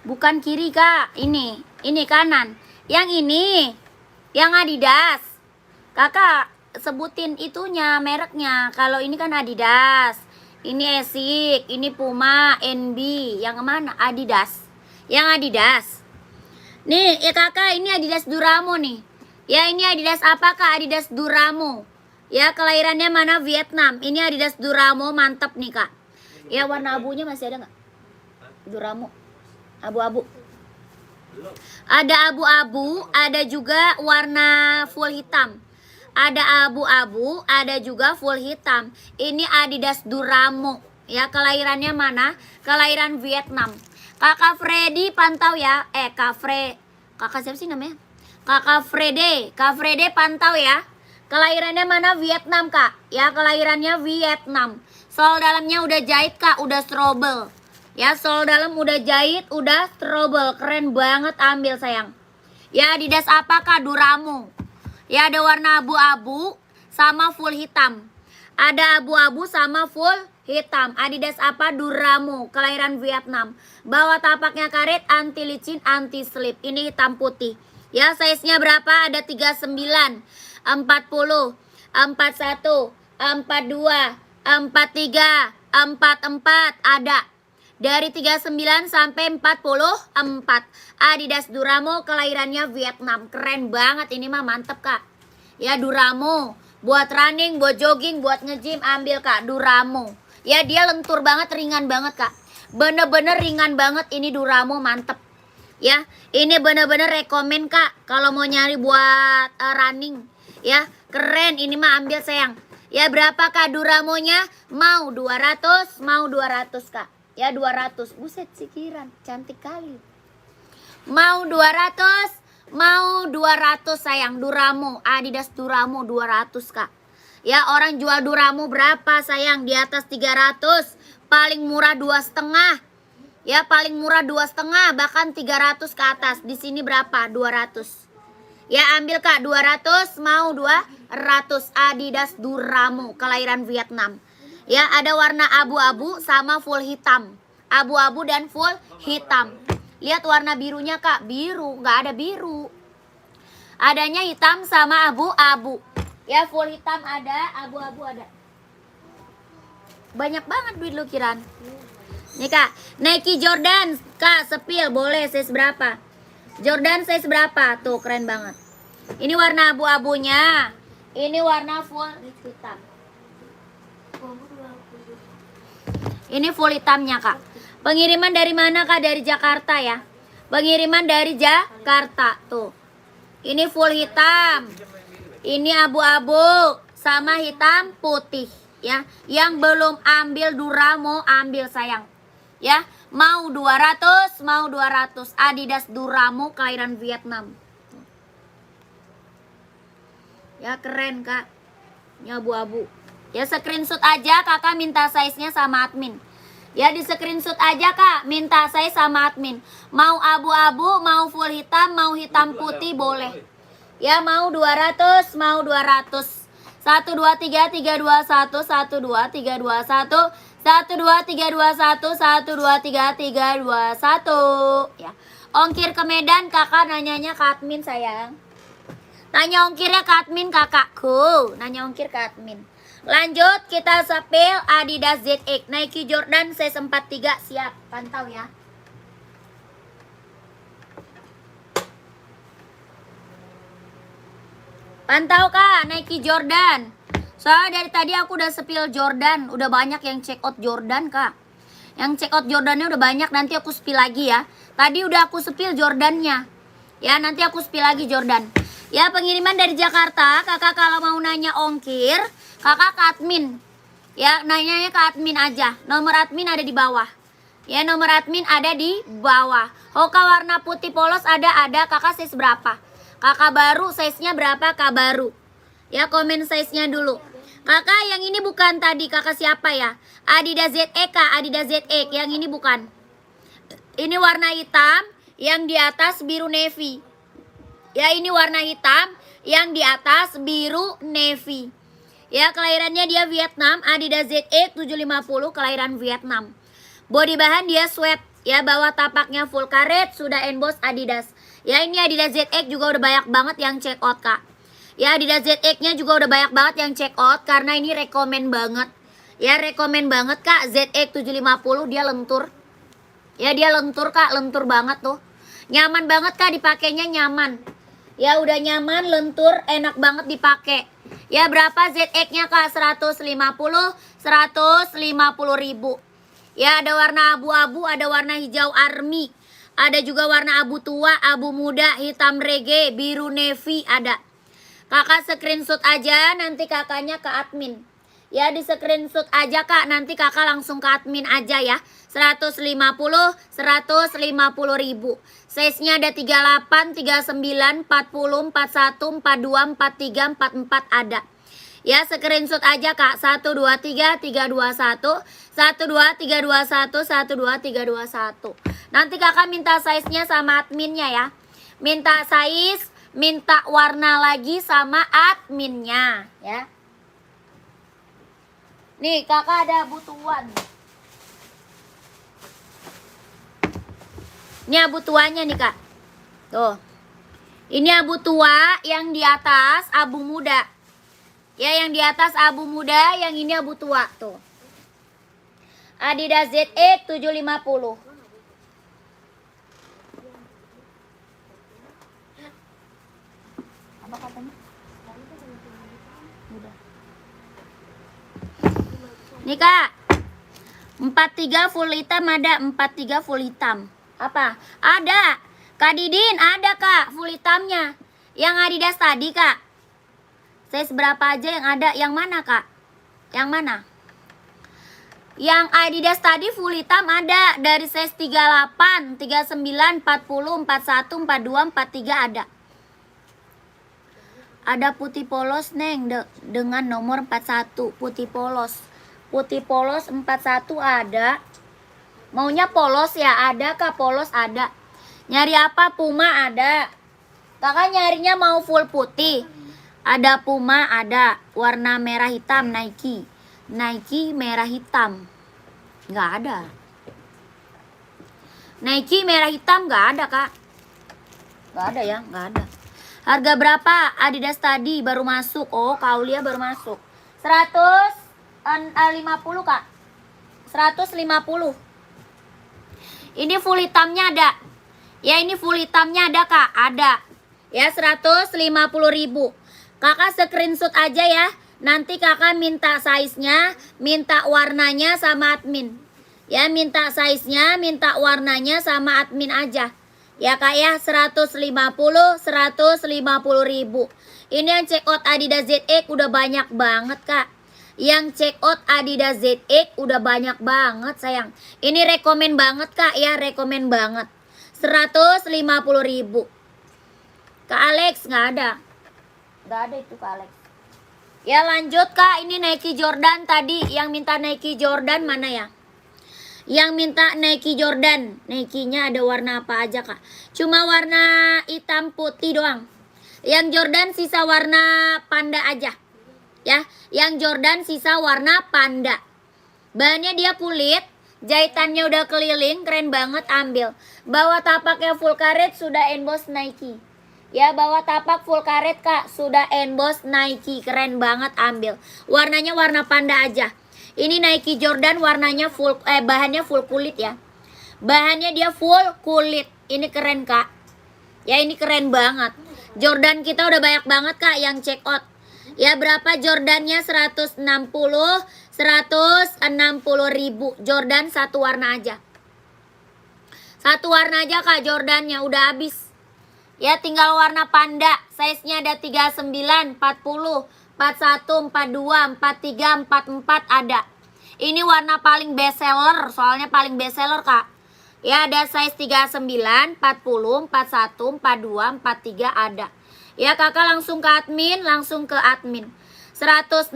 Bukan kiri kak, ini kanan. Yang ini, yang Adidas. Kakak sebutin itunya, mereknya. Kalau ini kan Adidas, ini Asics, ini Puma, NB. Yang mana? Adidas. Yang Adidas. Nih, ya kakak, ini Adidas Duramo nih. Ya, ini Adidas apa kak? Adidas Duramo. Ya, kelahirannya mana? Vietnam. Ini Adidas Duramo, mantap nih kak. Ya, warna abunya masih ada nggak? Duramo, abu-abu. Ada abu-abu, ada juga warna full hitam. Ada abu-abu, ada juga full hitam. Ini Adidas Duramo. Ya, kelahirannya mana? Kelahiran Vietnam. Kakak Freddy pantau ya. Kakak siapa sih namanya? Kakak Frede pantau ya. Kelahirannya mana? Vietnam kak. Ya, kelahirannya Vietnam. Sol dalamnya udah jahit kak, udah strobel. Ya, sol dalam udah jahit, udah strobel. Keren banget, ambil sayang. Ya, Adidas apa kak? Duramo. Ya, ada warna abu-abu sama full hitam. Ada abu-abu sama full hitam. Adidas apa? Duramo. Kelahiran Vietnam. Bawah tapaknya karet, anti licin, anti slip. Ini hitam putih. Ya, size-nya berapa? Ada 39, 40, 41, 42, 43, 44. Ada. Dari 39 sampai 44. Adidas Duramo, kelahirannya Vietnam. Keren banget, ini mah mantep kak. Ya, Duramo. Buat running, buat jogging, buat nge-gym, ambil kak, Duramo. Ya, dia lentur banget, ringan banget kak. Bener-bener ringan banget, ini Duramo, mantep. Ya, ini bener-bener rekomen kak. Kalau mau nyari buat running. Ya, keren, ini mah ambil sayang. Ya, berapa kak Duramonya? Mau 200, mau 200 kak. Ya, 200. Buset, sikiran, cantik kali. Mau 200, mau 200 sayang. Duramo, Adidas Duramo 200 kak. Ya, orang jual Duramo berapa sayang? Di atas 300. Paling murah 2,5. Ya, paling murah 2,5, bahkan 300 ke atas. Di sini berapa? 200. Ya, ambil kak, 200, mau 200. Adidas Duramo, kelahiran Vietnam. Ya, ada warna abu-abu sama full hitam. Abu-abu dan full hitam. Lihat warna birunya kak, biru, nggak ada biru. Adanya hitam sama abu-abu. Ya, full hitam ada, abu-abu ada. Banyak banget duit lu Kiran. Nih kak, Nike Jordan kak, sepil boleh, size berapa? Jordan size berapa? Tuh, keren banget. Ini warna abu-abunya. Ini warna full hitam. Ini full hitamnya kak. Pengiriman dari mana kak? Dari Jakarta ya. Pengiriman dari Jakarta. Tuh. Ini full hitam. Ini abu-abu sama hitam putih ya. Yang belum ambil Duramo, ambil sayang. Ya, mau 200, mau 200. Adidas Duramo, kelahiran Vietnam. Ya, keren kak. Ini abu-abu. Ya, screenshot aja, kakak minta size-nya sama admin. Ya, di screenshot aja kak, minta size sama admin. Mau abu-abu, mau full hitam, mau hitam putih boleh. Ya, mau 200, mau 200. 1 2 3 3 2 1 1 2 3 2 1 1 2 3 2 1 1 2 3 3 2 1. Ya. Ongkir ke Medan kakak nanyanya ke admin sayang. Tanya ongkirnya ke admin kakakku. Nanya ongkir ke admin. Lanjut kita sepil Adidas ZX Nike Jordan size 43 siap. Pantau ya. Pantau kak Nike Jordan. Soalnya dari tadi aku udah sepil Jordan. Udah banyak yang check out Jordan kak. Yang check out Jordannya udah banyak. Nanti aku sepil lagi ya. Tadi udah aku sepil Jordannya. Ya, nanti aku sepil lagi Jordan. Ya, pengiriman dari Jakarta. Kakak kalau mau nanya ongkir, kakak ke admin. Ya, nanyanya ke admin aja. Nomor admin ada di bawah. Ya, nomor admin ada di bawah. Hoka warna putih polos ada. Kakak size berapa? Kakak baru size-nya berapa kak baru? Ya komen size-nya dulu. Kakak yang ini bukan tadi, kakak siapa ya? Adidas ZE kak, Adidas ZE. Yang ini bukan. Ini warna hitam, yang di atas biru navy. Ya ini warna hitam, yang di atas biru navy. Ya kelahirannya dia Vietnam, Adidas ZE 750, kelahiran Vietnam. Body bahan dia sweat, ya bawah tapaknya full karet, sudah emboss Adidas. Ya ini Adidas ZX juga udah banyak banget yang check out kak. Ya Adidas ZX-nya juga udah banyak banget yang check out karena ini rekomen banget. Ya rekomen banget kak, ZX 750 dia lentur. Ya dia lentur kak, lentur banget tuh. Nyaman banget kak dipakainya, nyaman. Ya udah nyaman, lentur, enak banget dipakai. Ya berapa ZX-nya kak? 150 ribu. Ya ada warna abu-abu, ada warna hijau army. Ada juga warna abu tua, abu muda, hitam reggae, biru navy ada. Kakak screenshot aja, nanti kakaknya ke admin. Ya di screenshot aja kak, nanti kakak langsung ke admin aja ya. 150 ribu. Size-nya ada 38, 39, 40, 41, 42, 43, 44 ada. Ya screenshot aja kak. 1, 2, 3, 3, 2, 1. 1, 2, 3, 2, 1. 1, 2, 3, 2, 1. Nanti kakak minta size-nya sama adminnya ya. Minta size, minta warna lagi sama adminnya ya. Nih kakak ada butuhan. Ini abu tuanya nih kak. Tuh. Ini abu tua, yang di atas abu muda. Ya yang di atas abu muda, yang ini abu tua tuh. Adidas ZX 750. Apa katanya? Udah. Nih kak. 43 full hitam ada, 43 full hitam. Apa? Ada. Kak Didin, ada kak full hitamnya. Yang Adidas tadi kak. Size berapa aja yang ada? Yang mana kak? Yang mana? Yang Adidas tadi full hitam ada. Dari size 38, 39, 40, 41, 42, 43 ada. Ada putih polos neng dengan nomor 41. Putih polos. Putih polos 41 ada. Maunya polos ya? Ada kak polos ada. Nyari apa? Puma ada. Kakak nyarinya mau full putih. Ada Puma, ada warna merah hitam Nike. Nike merah hitam. Nggak ada. Nike merah hitam nggak ada kak. Nggak ada ya, nggak ada. Harga berapa? Adidas tadi baru masuk. Oh, Kaulia baru masuk. 150 kak. 150. Ini full hitamnya ada. Ya ini full hitamnya ada kak. Ada. Ya 150 ribu. Kakak screenshot aja ya. Nanti kakak minta size-nya, minta warnanya sama admin. Ya minta size-nya, minta warnanya sama admin aja. Ya kak ya 150 ribu. Ini yang check out Adidas ZX udah banyak banget kak. Yang check out Adidas ZX udah banyak banget sayang. Ini rekomen banget kak ya, rekomen banget. 150 ribu. Kak Alex nggak ada. Nggak ada itu Kak Alex. Ya lanjut kak, ini Nike Jordan tadi. Yang minta Nike Jordan mana ya? Yang minta Nike Jordan. Nike-nya ada warna apa aja kak? Cuma warna hitam putih doang. Yang Jordan sisa warna panda aja. Ya, yang Jordan sisa warna panda. Bahannya dia kulit. Jahitannya udah keliling, keren banget, ambil. Bawah tapaknya full karet, sudah emboss Nike. Ya bawah tapak full karet kak, sudah emboss Nike, keren banget, ambil. Warnanya warna panda aja. Ini Nike Jordan warnanya full, bahannya full kulit ya. Bahannya dia full kulit. Ini keren kak. Ya ini keren banget. Jordan kita udah banyak banget kak yang check out. Ya berapa Jordannya? 160 ribu. Jordan satu warna aja. Satu warna aja kak Jordannya, udah habis. Ya tinggal warna panda. Size-nya ada 39, 40, 41, 42, 43, 44 ada. Ini warna paling best seller, soalnya paling best seller kak. Ya ada size 39, 40, 41, 42, 43 ada. Ya kakak langsung ke admin, 160, 160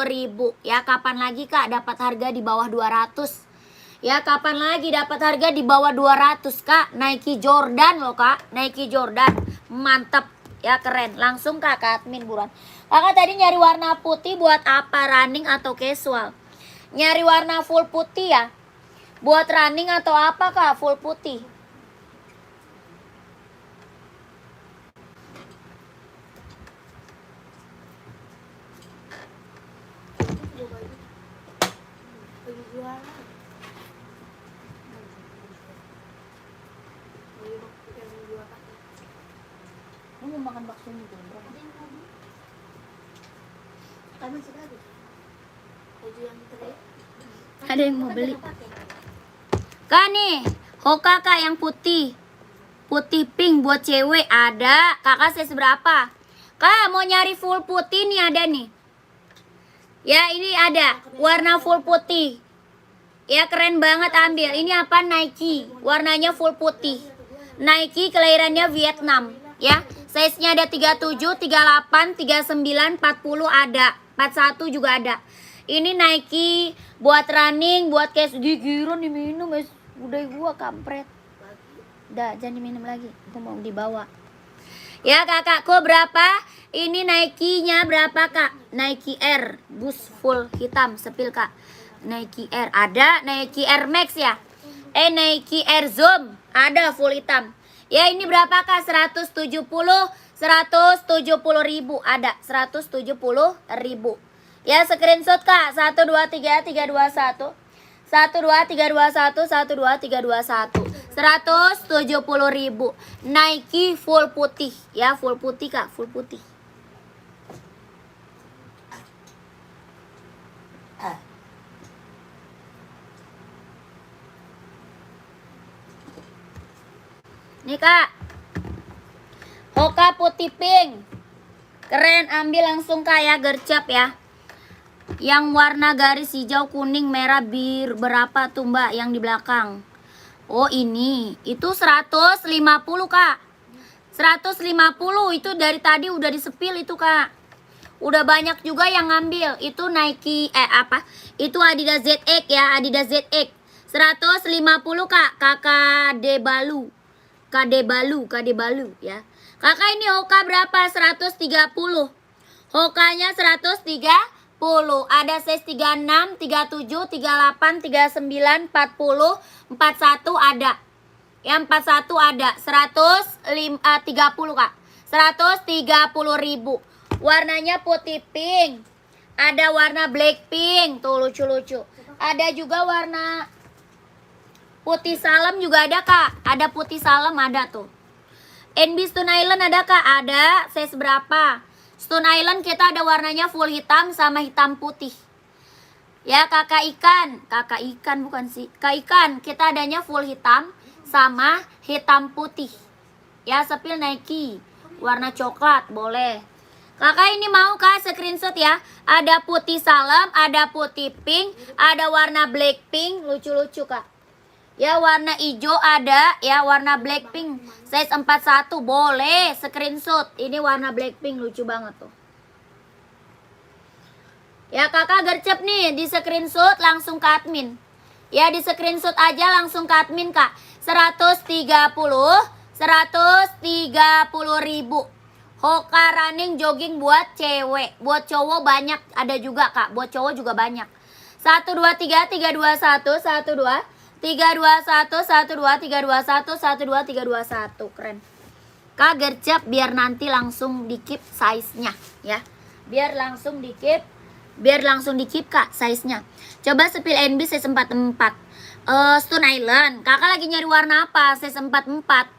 ribu. Ya kapan lagi kak dapat harga di bawah 200? Ya kapan lagi dapat harga di bawah 200 kak? Nike Jordan loh kak, Nike Jordan, mantap ya, keren. Langsung kak ke admin buruan. Kakak tadi nyari warna putih buat apa, running atau casual? Nyari warna full putih ya? Buat running atau apa kak full putih? Bagi jualan. Bagi bakso yang jualan. Lu mau makan bakso ini bro? Kan masih ada. Baju yang tadi. Ada yang mau beli. Kak nih, Hoka kak yang putih. Putih pink buat cewek ada. Kakak size berapa? Kak mau nyari full putih nih, ada nih. Ya ini ada warna full putih. Ya keren banget, ambil. Ini apa? Nike. Warnanya full putih. Nike kelahirannya Vietnam. Ya, size-nya ada 37, 38, 39, 40 ada. 41 juga ada. Ini Nike buat running, buat case gigiran diminum es. Udah gua kampret. Udah jangan diminum lagi. Aku mau dibawa. Ya kakakku berapa? Ini Nike-nya berapa kak? Nike Air Boost full hitam sepil kak. Nike Air ada, Nike Air Max ya. Nike Air Zoom ada full hitam. Ya ini berapa kak? 170 ribu ada, 170 ribu. Ya screenshot kak, 123 321 12321 12321 170 ribu. Nike full putih ya, full putih kak, full putih. Nih kak, Hoka putih pink, keren, ambil langsung kak ya, gercep ya. Yang warna garis hijau kuning merah bir berapa tuh mbak yang di belakang? Oh ini, itu 150 kak. 150 itu dari tadi udah disepil itu kak. Udah banyak juga yang ngambil. Itu Nike, itu Adidas ZX ya, Adidas ZX 150 kak, kakak Debalu. KD Balu ya. Kakak ini Hoka berapa? 130. Hokanya 130. Ada size 36, 37, 38, 39, 40, 41 ada. Yang 41 ada 130 kak. 130 ribu. Warnanya putih pink. Ada warna black pink. Tuh lucu-lucu. Ada juga warna putih salem juga ada kak. Ada putih salem ada tuh. NB Stone Island ada kak. Ada size berapa? Stone Island kita ada warnanya full hitam sama hitam putih. Ya kakak ikan bukan sih. Kak ikan kita adanya full hitam sama hitam putih. Ya sepil Nike. Warna coklat boleh. Kakak ini mau kak screenshot ya. Ada putih salem, ada putih pink, ada warna black pink. Lucu-lucu kak. Ya warna hijau ada, ya warna blackpink size 41 boleh screenshot. Ini warna blackpink lucu banget tuh. Ya kakak gercep nih, di screenshot langsung ke admin. Ya di screenshot aja langsung ke admin kak. 130 ribu. Hoka running jogging buat cewek, buat cowok banyak ada juga kak, buat cowok juga banyak. 123 321 12 321 12 321 12 321 keren. Kak gercep biar nanti langsung di keep size-nya ya. Biar langsung di keep kak size-nya. Coba sepil NB size 44. Stone Island. Kakak lagi nyari warna apa? Size 44.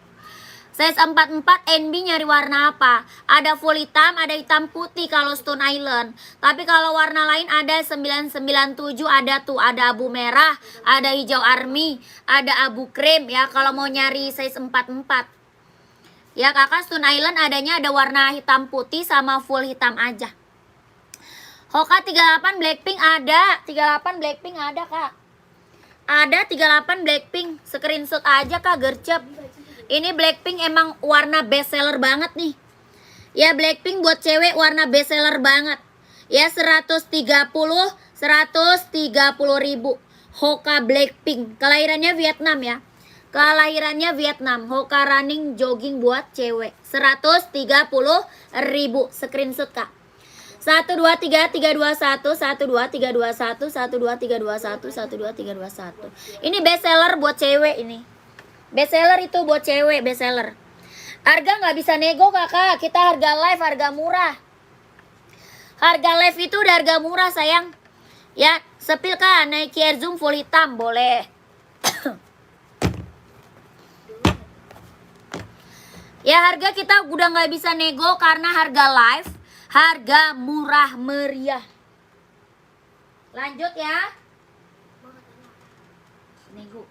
Size 44 NB nyari warna apa? Ada full hitam, ada hitam putih kalau Stone Island. Tapi kalau warna lain ada 997 ada tuh, ada abu merah, ada hijau army, ada abu krem ya kalau mau nyari size 44. Ya kakak Stone Island adanya ada warna hitam putih sama full hitam aja. Hoka 38 Blackpink ada, 38 Blackpink ada kak. Ada 38 Blackpink, screenshot aja kak gercep. Ini Blackpink emang warna best seller banget nih. Ya Blackpink buat cewek warna best seller banget. Ya 130 ribu. Hoka Blackpink. Kelahirannya Vietnam ya. Kelahirannya Vietnam. Hoka running jogging buat cewek. 130 ribu. Screenshot kak. 12331 12321 12321 12321. Ini best seller buat cewek ini. Best seller itu buat cewek, best seller. Harga nggak bisa nego kakak. Kita harga live, harga murah. Harga live itu udah harga murah sayang. Ya, sepil kak, Nike Air Zoom full hitam boleh. Ya harga kita udah nggak bisa nego karena harga live, harga murah meriah. Lanjut ya. Nego.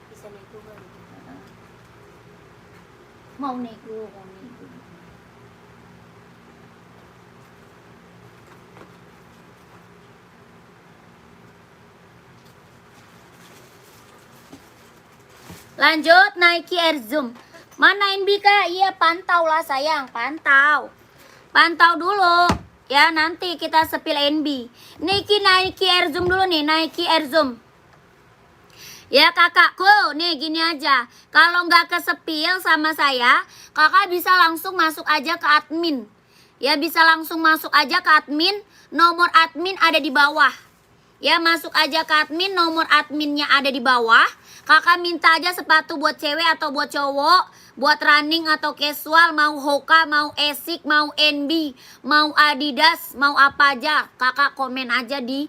Bisa nego nggak? Mau nego, mau nego. Lanjut Nike Air Zoom. Mana NB kak? Iya pantau lah sayang, pantau. Pantau dulu. Ya nanti kita sepil NB. Nike Air Zoom dulu nih, Nike Air Zoom. Ya kakakku, nih gini aja. Kalau nggak kesepil sama saya, kakak bisa langsung masuk aja ke admin. Ya bisa langsung masuk aja ke admin. Nomor admin ada di bawah. Ya masuk aja ke admin, nomor adminnya ada di bawah. Kakak minta aja sepatu buat cewek atau buat cowok, buat running atau casual, mau Hoka, mau Asics, mau NB, mau Adidas, mau apa aja. Kakak komen aja di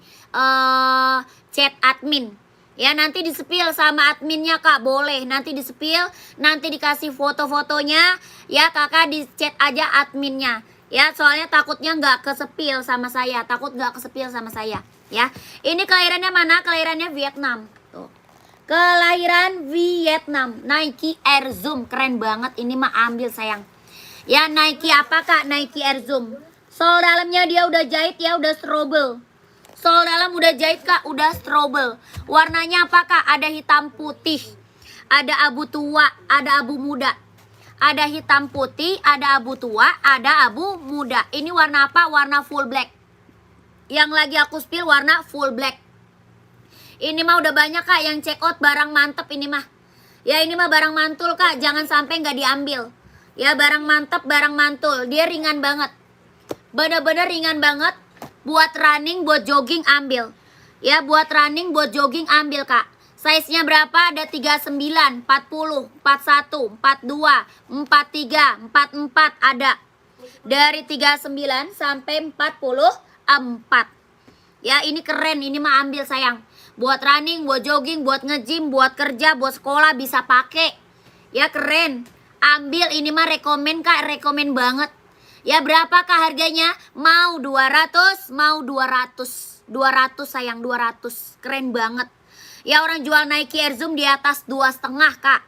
chat admin. Ya nanti disepil sama adminnya kak, boleh. Nanti disepil, nanti dikasih foto-fotonya. Ya kakak di chat aja adminnya. Ya soalnya takutnya nggak kesepil sama saya, takut nggak kesepil sama saya. Ya ini kelahirannya mana? Kelahirannya Vietnam. Tuh. Kelahiran Vietnam. Nike Air Zoom. Keren banget. Ini mah ambil sayang. Ya Nike apa kak? Nike Air Zoom. Sol dalamnya dia udah jahit ya. Udah strobel. Sol dalam udah jahit kak. Udah strobel. Warnanya apa kak? Ada hitam putih. Ada abu tua. Ada abu muda. Ada hitam putih. Ada abu tua. Ada abu muda. Ini warna apa? Warna full black. Yang lagi aku spill warna full black. Ini mah udah banyak kak yang check out, barang mantep ini mah. Ya ini mah barang mantul kak, jangan sampai nggak diambil. Ya barang mantep, barang mantul. Dia ringan banget. Bener-bener ringan banget. Buat running, buat jogging ambil. Ya buat running, buat jogging ambil kak. Size-nya berapa? Ada 39, 40, 41, 42, 43, 44 ada. Dari 39 sampai 44. Ya ini keren, ini mah ambil sayang. Buat running, buat jogging, buat nge-gym, buat kerja, buat sekolah bisa pakai. Ya keren. Ambil ini mah rekomen kak, rekomen banget. Ya berapa kak harganya? Mau 200, mau 200. 200 sayang, 200. Keren banget. Ya orang jual Nike Air Zoom di atas 2,5 kak.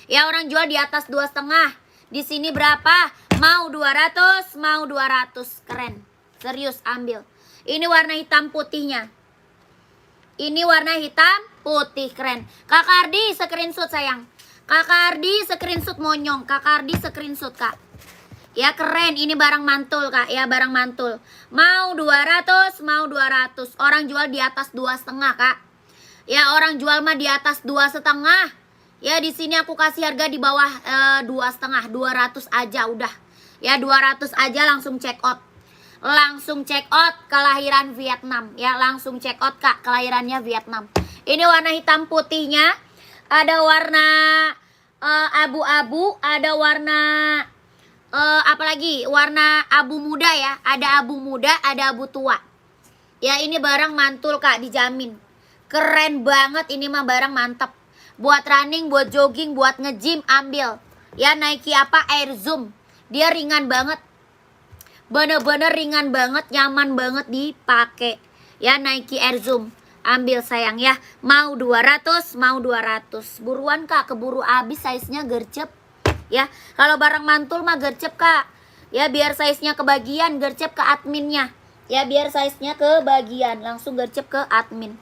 Ya orang jual di atas 2,5. Di sini berapa? Mau 200, mau 200. Keren. Serius ambil. Ini warna hitam putihnya. Ini warna hitam putih, keren. Kak Ardi screenshot sayang. Kak Ardi screenshot monyong. Kak Ardi screenshot kak. Ya keren, ini barang mantul kak. Ya barang mantul. Mau 200, mau 200. Orang jual di atas 2,5 kak. Ya orang jual mah di atas 2,5. Ya di sini aku kasih harga di bawah 2,5. 200 aja udah. Ya 200 aja langsung check out. Langsung check out, kelahiran Vietnam. Ya langsung check out kak, kelahirannya Vietnam. Ini warna hitam putihnya. Ada warna abu-abu. Ada warna apa lagi? Warna abu muda ya. Ada abu muda, ada abu tua. Ya ini barang mantul kak, dijamin. Keren banget, ini mah barang mantep. Buat running, buat jogging, buat nge-gym ambil. Ya Nike apa? Air Zoom. Dia ringan banget. Bener-bener ringan banget, nyaman banget dipakai. Ya Nike Air Zoom. Ambil sayang ya. Mau 200, mau 200. Buruan kak, keburu habis, size-nya gercep. Ya, kalau barang mantul mah gercep kak. Ya biar size-nya kebagian, gercep ke adminnya. Ya biar size-nya kebagian, langsung gercep ke admin.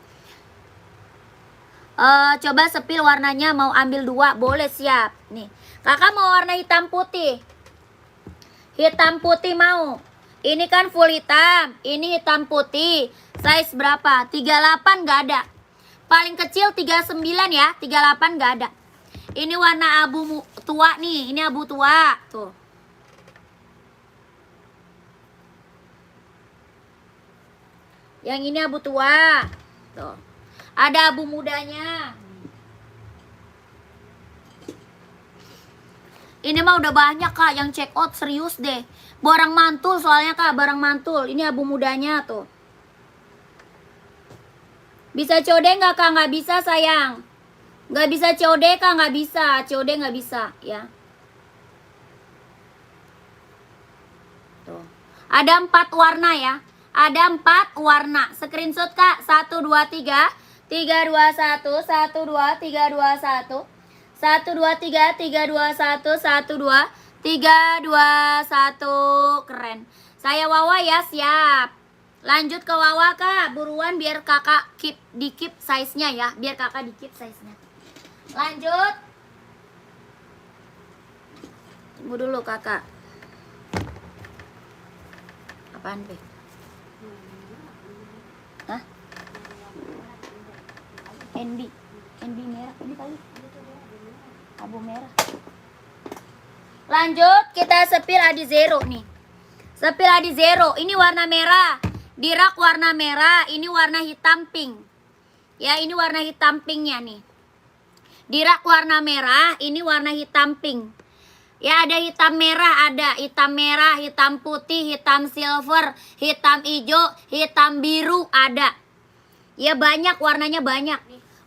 Coba sepil warnanya, mau ambil 2, boleh, siap. Nih, kakak mau warna hitam putih. Hitam putih mau. Ini kan full hitam, ini hitam putih. Size berapa? 38 nggak ada. Paling kecil 39 ya, 38 nggak ada. Ini warna abu tua nih, ini abu tua. Tuh. Yang ini abu tua. Tuh. Ada abu mudanya. Ini mah udah banyak kak yang check out, serius deh. Barang mantul soalnya kak, barang mantul. Ini abu mudanya tuh. Bisa COD nggak kak? Nggak bisa sayang. Nggak bisa COD kak, nggak bisa. COD nggak bisa ya. Tuh. Ada 4 warna ya. Ada 4 warna. Screenshot kak. 1, 2, 3. 3, 2, 1. 1, 2, 3, 2, 1. 1, 2, 3, 3, 2, 1. 1, 2, 3, 2, 1. Keren. Saya Wawa ya, siap. Lanjut ke Wawa kak. Buruan biar kakak di keep size-nya ya. Biar kakak di keep size-nya. Lanjut. Tunggu dulu kakak. Apaan Pe? Hah? NB merah ini kali. Abu merah. Lanjut, kita sepil Adi Zero nih. Sepil Adi Zero, ini warna merah. Di rak warna merah, ini warna hitam pink. Ya, ini warna hitam pinknya nih. Di rak warna merah, ini warna hitam pink. Ya, ada hitam merah, ada hitam merah, hitam putih, hitam silver, hitam hijau, hitam biru, ada. Ya, banyak, warnanya banyak.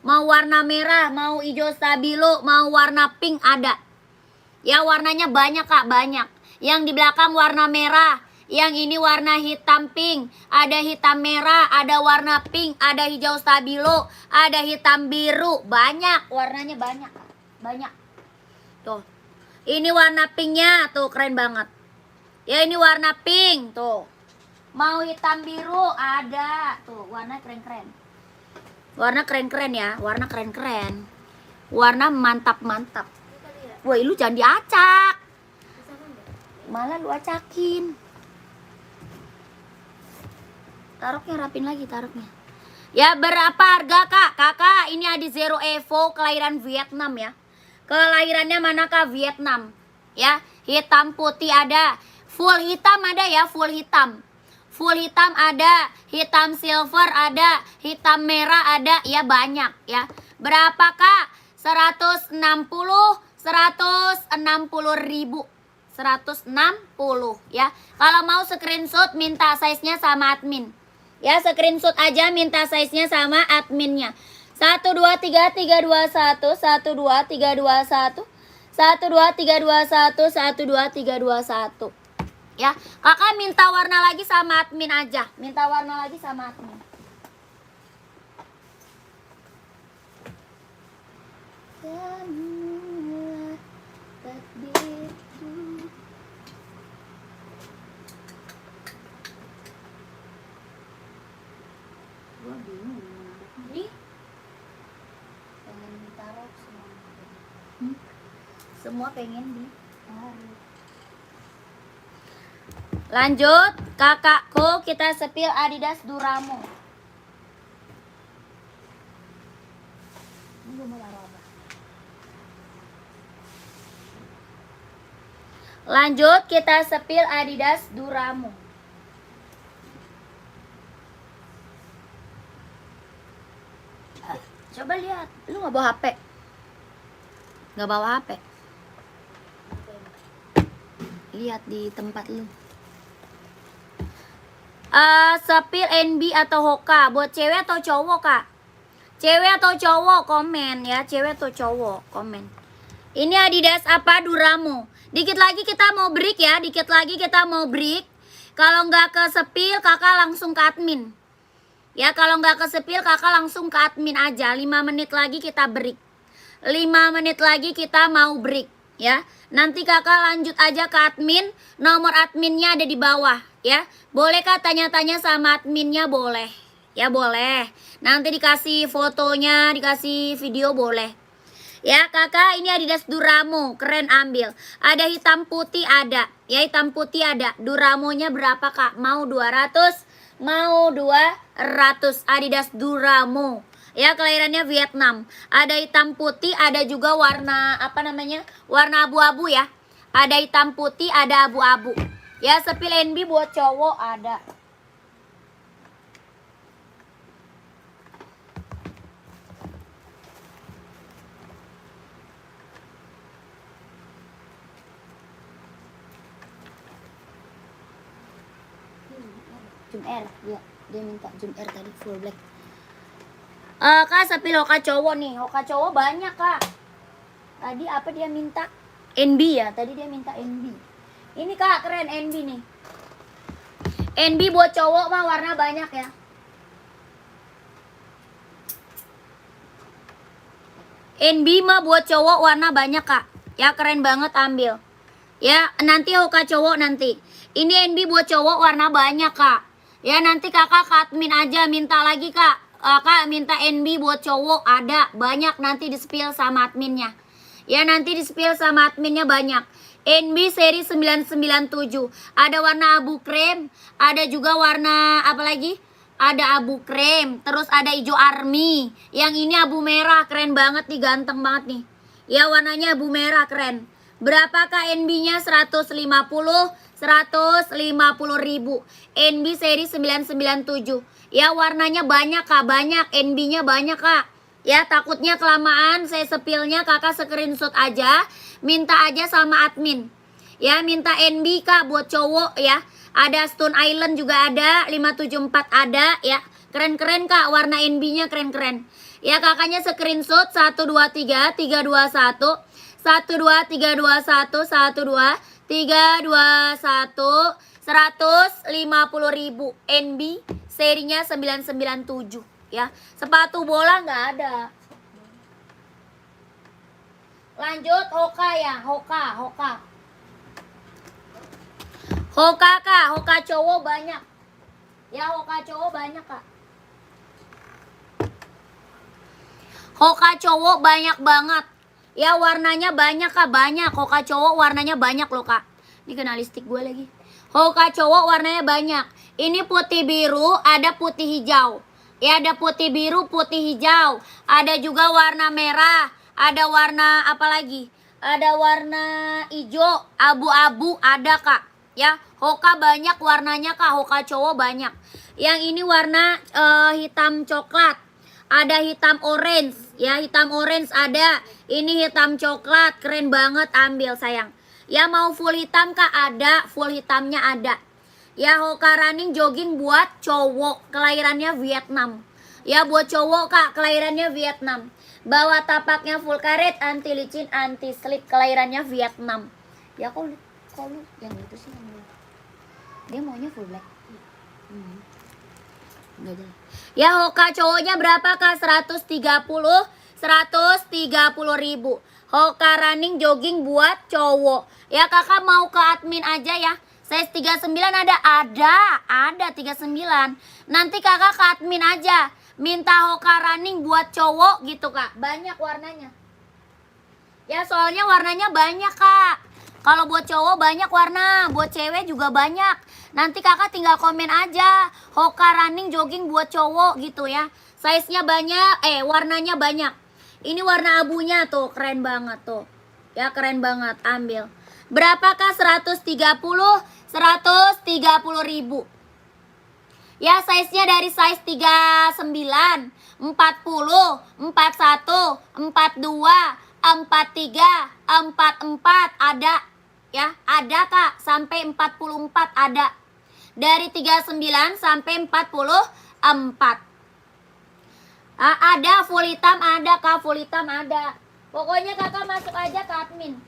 Mau warna merah, mau hijau stabilo, mau warna pink, ada. Ya, warnanya banyak kak, banyak. Yang di belakang warna merah, yang ini warna hitam pink, ada hitam merah, ada warna pink, ada hijau stabilo, ada hitam biru, banyak, warnanya banyak, banyak. Tuh, ini warna pinknya, tuh keren banget. Ya ini warna pink, tuh. Mau hitam biru ada, tuh warna keren-keren. Warna keren-keren ya, warna keren-keren. Warna mantap-mantap. Woi lu jangan diacak. Malah lu acakin. Taruhnya rapin lagi taruhnya. Ya berapa harga kak? Kakak ini Adi Zero Evo kelahiran Vietnam ya. Kelahirannya manakah? Vietnam. Ya hitam putih ada. Full hitam ada ya, full hitam. Full hitam ada, hitam silver ada, hitam merah ada, ya banyak ya. Berapa kak? 160 ribu. 160 ya. Kalau mau screenshot minta size-nya sama admin. Ya screenshot aja minta size-nya sama adminnya. 1 2 3 3 2 1 1 2 3 2 1 1 2 3 2 1 1 2 3 2 1. Ya, kakak minta warna lagi sama admin aja. Minta warna lagi sama admin. Gua bingung ini. Pengen ditaruh semua. Semua pengen ditaruh. Lanjut, kakakku kita sepil Adidas Duramo. Lanjut, kita sepil Adidas Duramo. Coba lihat, lu nggak bawa HP? Nggak bawa HP? Lihat di tempat lu. Sepil NB atau Hoka, buat cewek atau cowok kak? Cewek atau cowok komen ya, cewek atau cowok komen. Ini Adidas apa? Duramo. Dikit lagi kita mau break ya, dikit lagi kita mau break. Kalau nggak ke sepil kakak langsung ke admin. Ya kalau nggak ke sepil kakak langsung ke admin aja. 5 menit lagi kita break. 5 menit lagi kita mau break ya. Nanti kakak lanjut aja ke admin. Nomor adminnya ada di bawah ya. Boleh kak tanya-tanya sama adminnya boleh Ya boleh. Nanti dikasih fotonya, dikasih video boleh. Ya kakak, ini Adidas Duramo, keren ambil. Ada hitam putih ada, ya hitam putih ada. Duramonya berapa kak? Mau 200? Mau 200 Adidas Duramo. Ya kelahirannya Vietnam. Ada hitam putih, ada juga warna apa namanya? Warna abu-abu ya. Ada hitam putih, ada abu-abu. Ya sepil NB buat cowok ada. Zoom R, dia minta Zoom R tadi full black. Kak, sepil Hoka cowok nih. Hoka cowok banyak kak. Tadi apa dia minta? NB ya, tadi dia minta NB. Ini kak keren NB nih. NB buat cowok mah warna banyak ya. NB mah buat cowok warna banyak kak. Ya keren banget ambil. Ya nanti Hoka cowok nanti. Ini NB buat cowok warna banyak kak. Ya nanti kakak ke admin aja minta lagi kak. Kak minta NB buat cowok ada banyak nanti di spill sama adminnya. Ya nanti di spill sama adminnya banyak. NB seri 997. Ada warna abu krem, ada juga warna apa lagi? Ada abu krem, terus ada hijau army. Yang ini abu merah, keren banget nih, ganteng banget nih. Ya warnanya abu merah keren. Berapa kak NB-nya? 150 ribu. NB seri 997. Ya warnanya banyak kak, banyak. NB-nya banyak kak. Ya takutnya kelamaan saya sepilnya, kakak screenshot aja. Minta aja sama admin. Ya minta NB kak buat cowok ya. Ada Stone Island juga ada, 574 ada ya. Keren-keren kak, warna NB-nya keren-keren. Ya kakaknya screenshot 123 321 12321 12 321 150.000 NB serinya 997 ya. Sepatu bola nggak ada. Lanjut Hoka ya, Hoka kak, Hoka cowok banyak. Ya Hoka cowok banyak kak. Hoka cowok banyak banget. Ya warnanya banyak kak, banyak. Hoka cowok warnanya banyak loh kak. Ini kena listrik gue lagi. Hoka cowok warnanya banyak. Ini putih biru, ada putih hijau. Ya ada putih biru, putih hijau. Ada juga warna merah. Ada warna apa lagi? Ada warna hijau, abu-abu ada kak. Ya Hoka banyak warnanya kak. Hoka cowok banyak. Yang ini warna hitam coklat. Ada hitam orange, ya hitam orange ada. Ini hitam coklat, keren banget ambil sayang. Ya mau full hitam kak ada, full hitamnya ada. Ya Hoka running jogging buat cowok, kelahirannya Vietnam. Ya buat cowok kak, kelahirannya Vietnam. Bawa tapaknya full karet, anti licin, anti slip, kelahirannya Vietnam. Ya kok lu yang itu sih yang dia maunya full black. Enggak jelas. Ya Hoka cowoknya berapa kak? 130 ribu. Hoka running jogging buat cowok. Ya kakak mau ke admin aja ya. Size 39 ada 39. Nanti kakak ke admin aja. Minta Hoka running buat cowok gitu kak. Banyak warnanya. Ya soalnya warnanya banyak kak. Kalau buat cowok banyak warna, buat cewek juga banyak. Nanti kakak tinggal komen aja. Hoka running jogging buat cowok gitu ya. Size-nya banyak, warnanya banyak. Ini warna abunya tuh, keren banget tuh. Ya keren banget, ambil. Berapa kak? 130 ribu. Ya size-nya dari size 39, 40, 41, 42, 43, 44 ada. Ya, ada kak, sampai 44 ada. Dari 39 sampai 44. Ada full hitam ada kak, full hitam ada. Pokoknya kakak masuk aja ke admin.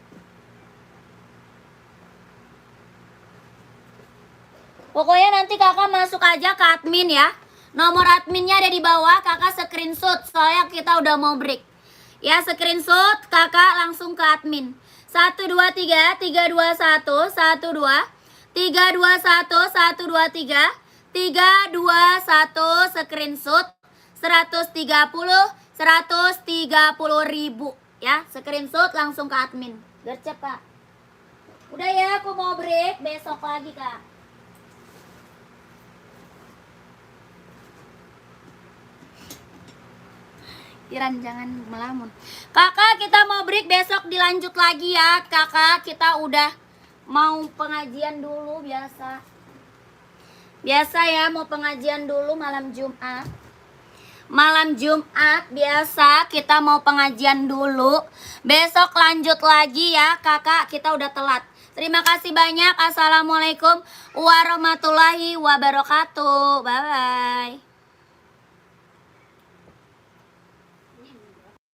Pokoknya nanti kakak masuk aja ke admin ya. Nomor adminnya ada di bawah, kakak screenshot. Soalnya kita udah mau break. Ya screenshot, kakak langsung ke admin. 123 321 12 321 123 3, 2, 1 screenshot 130 ribu ya. Screenshot langsung ke admin. Gercep Kak. Udah ya, aku mau break, besok lagi Kak. Iran jangan melamun. Kakak kita mau break, besok dilanjut lagi ya. Kakak kita udah mau pengajian dulu biasa. Biasa ya, mau pengajian dulu malam Jumat. Malam Jumat biasa kita mau pengajian dulu. Besok lanjut lagi ya kakak, kita udah telat. Terima kasih banyak. Assalamualaikum warahmatullahi wabarakatuh. Bye bye.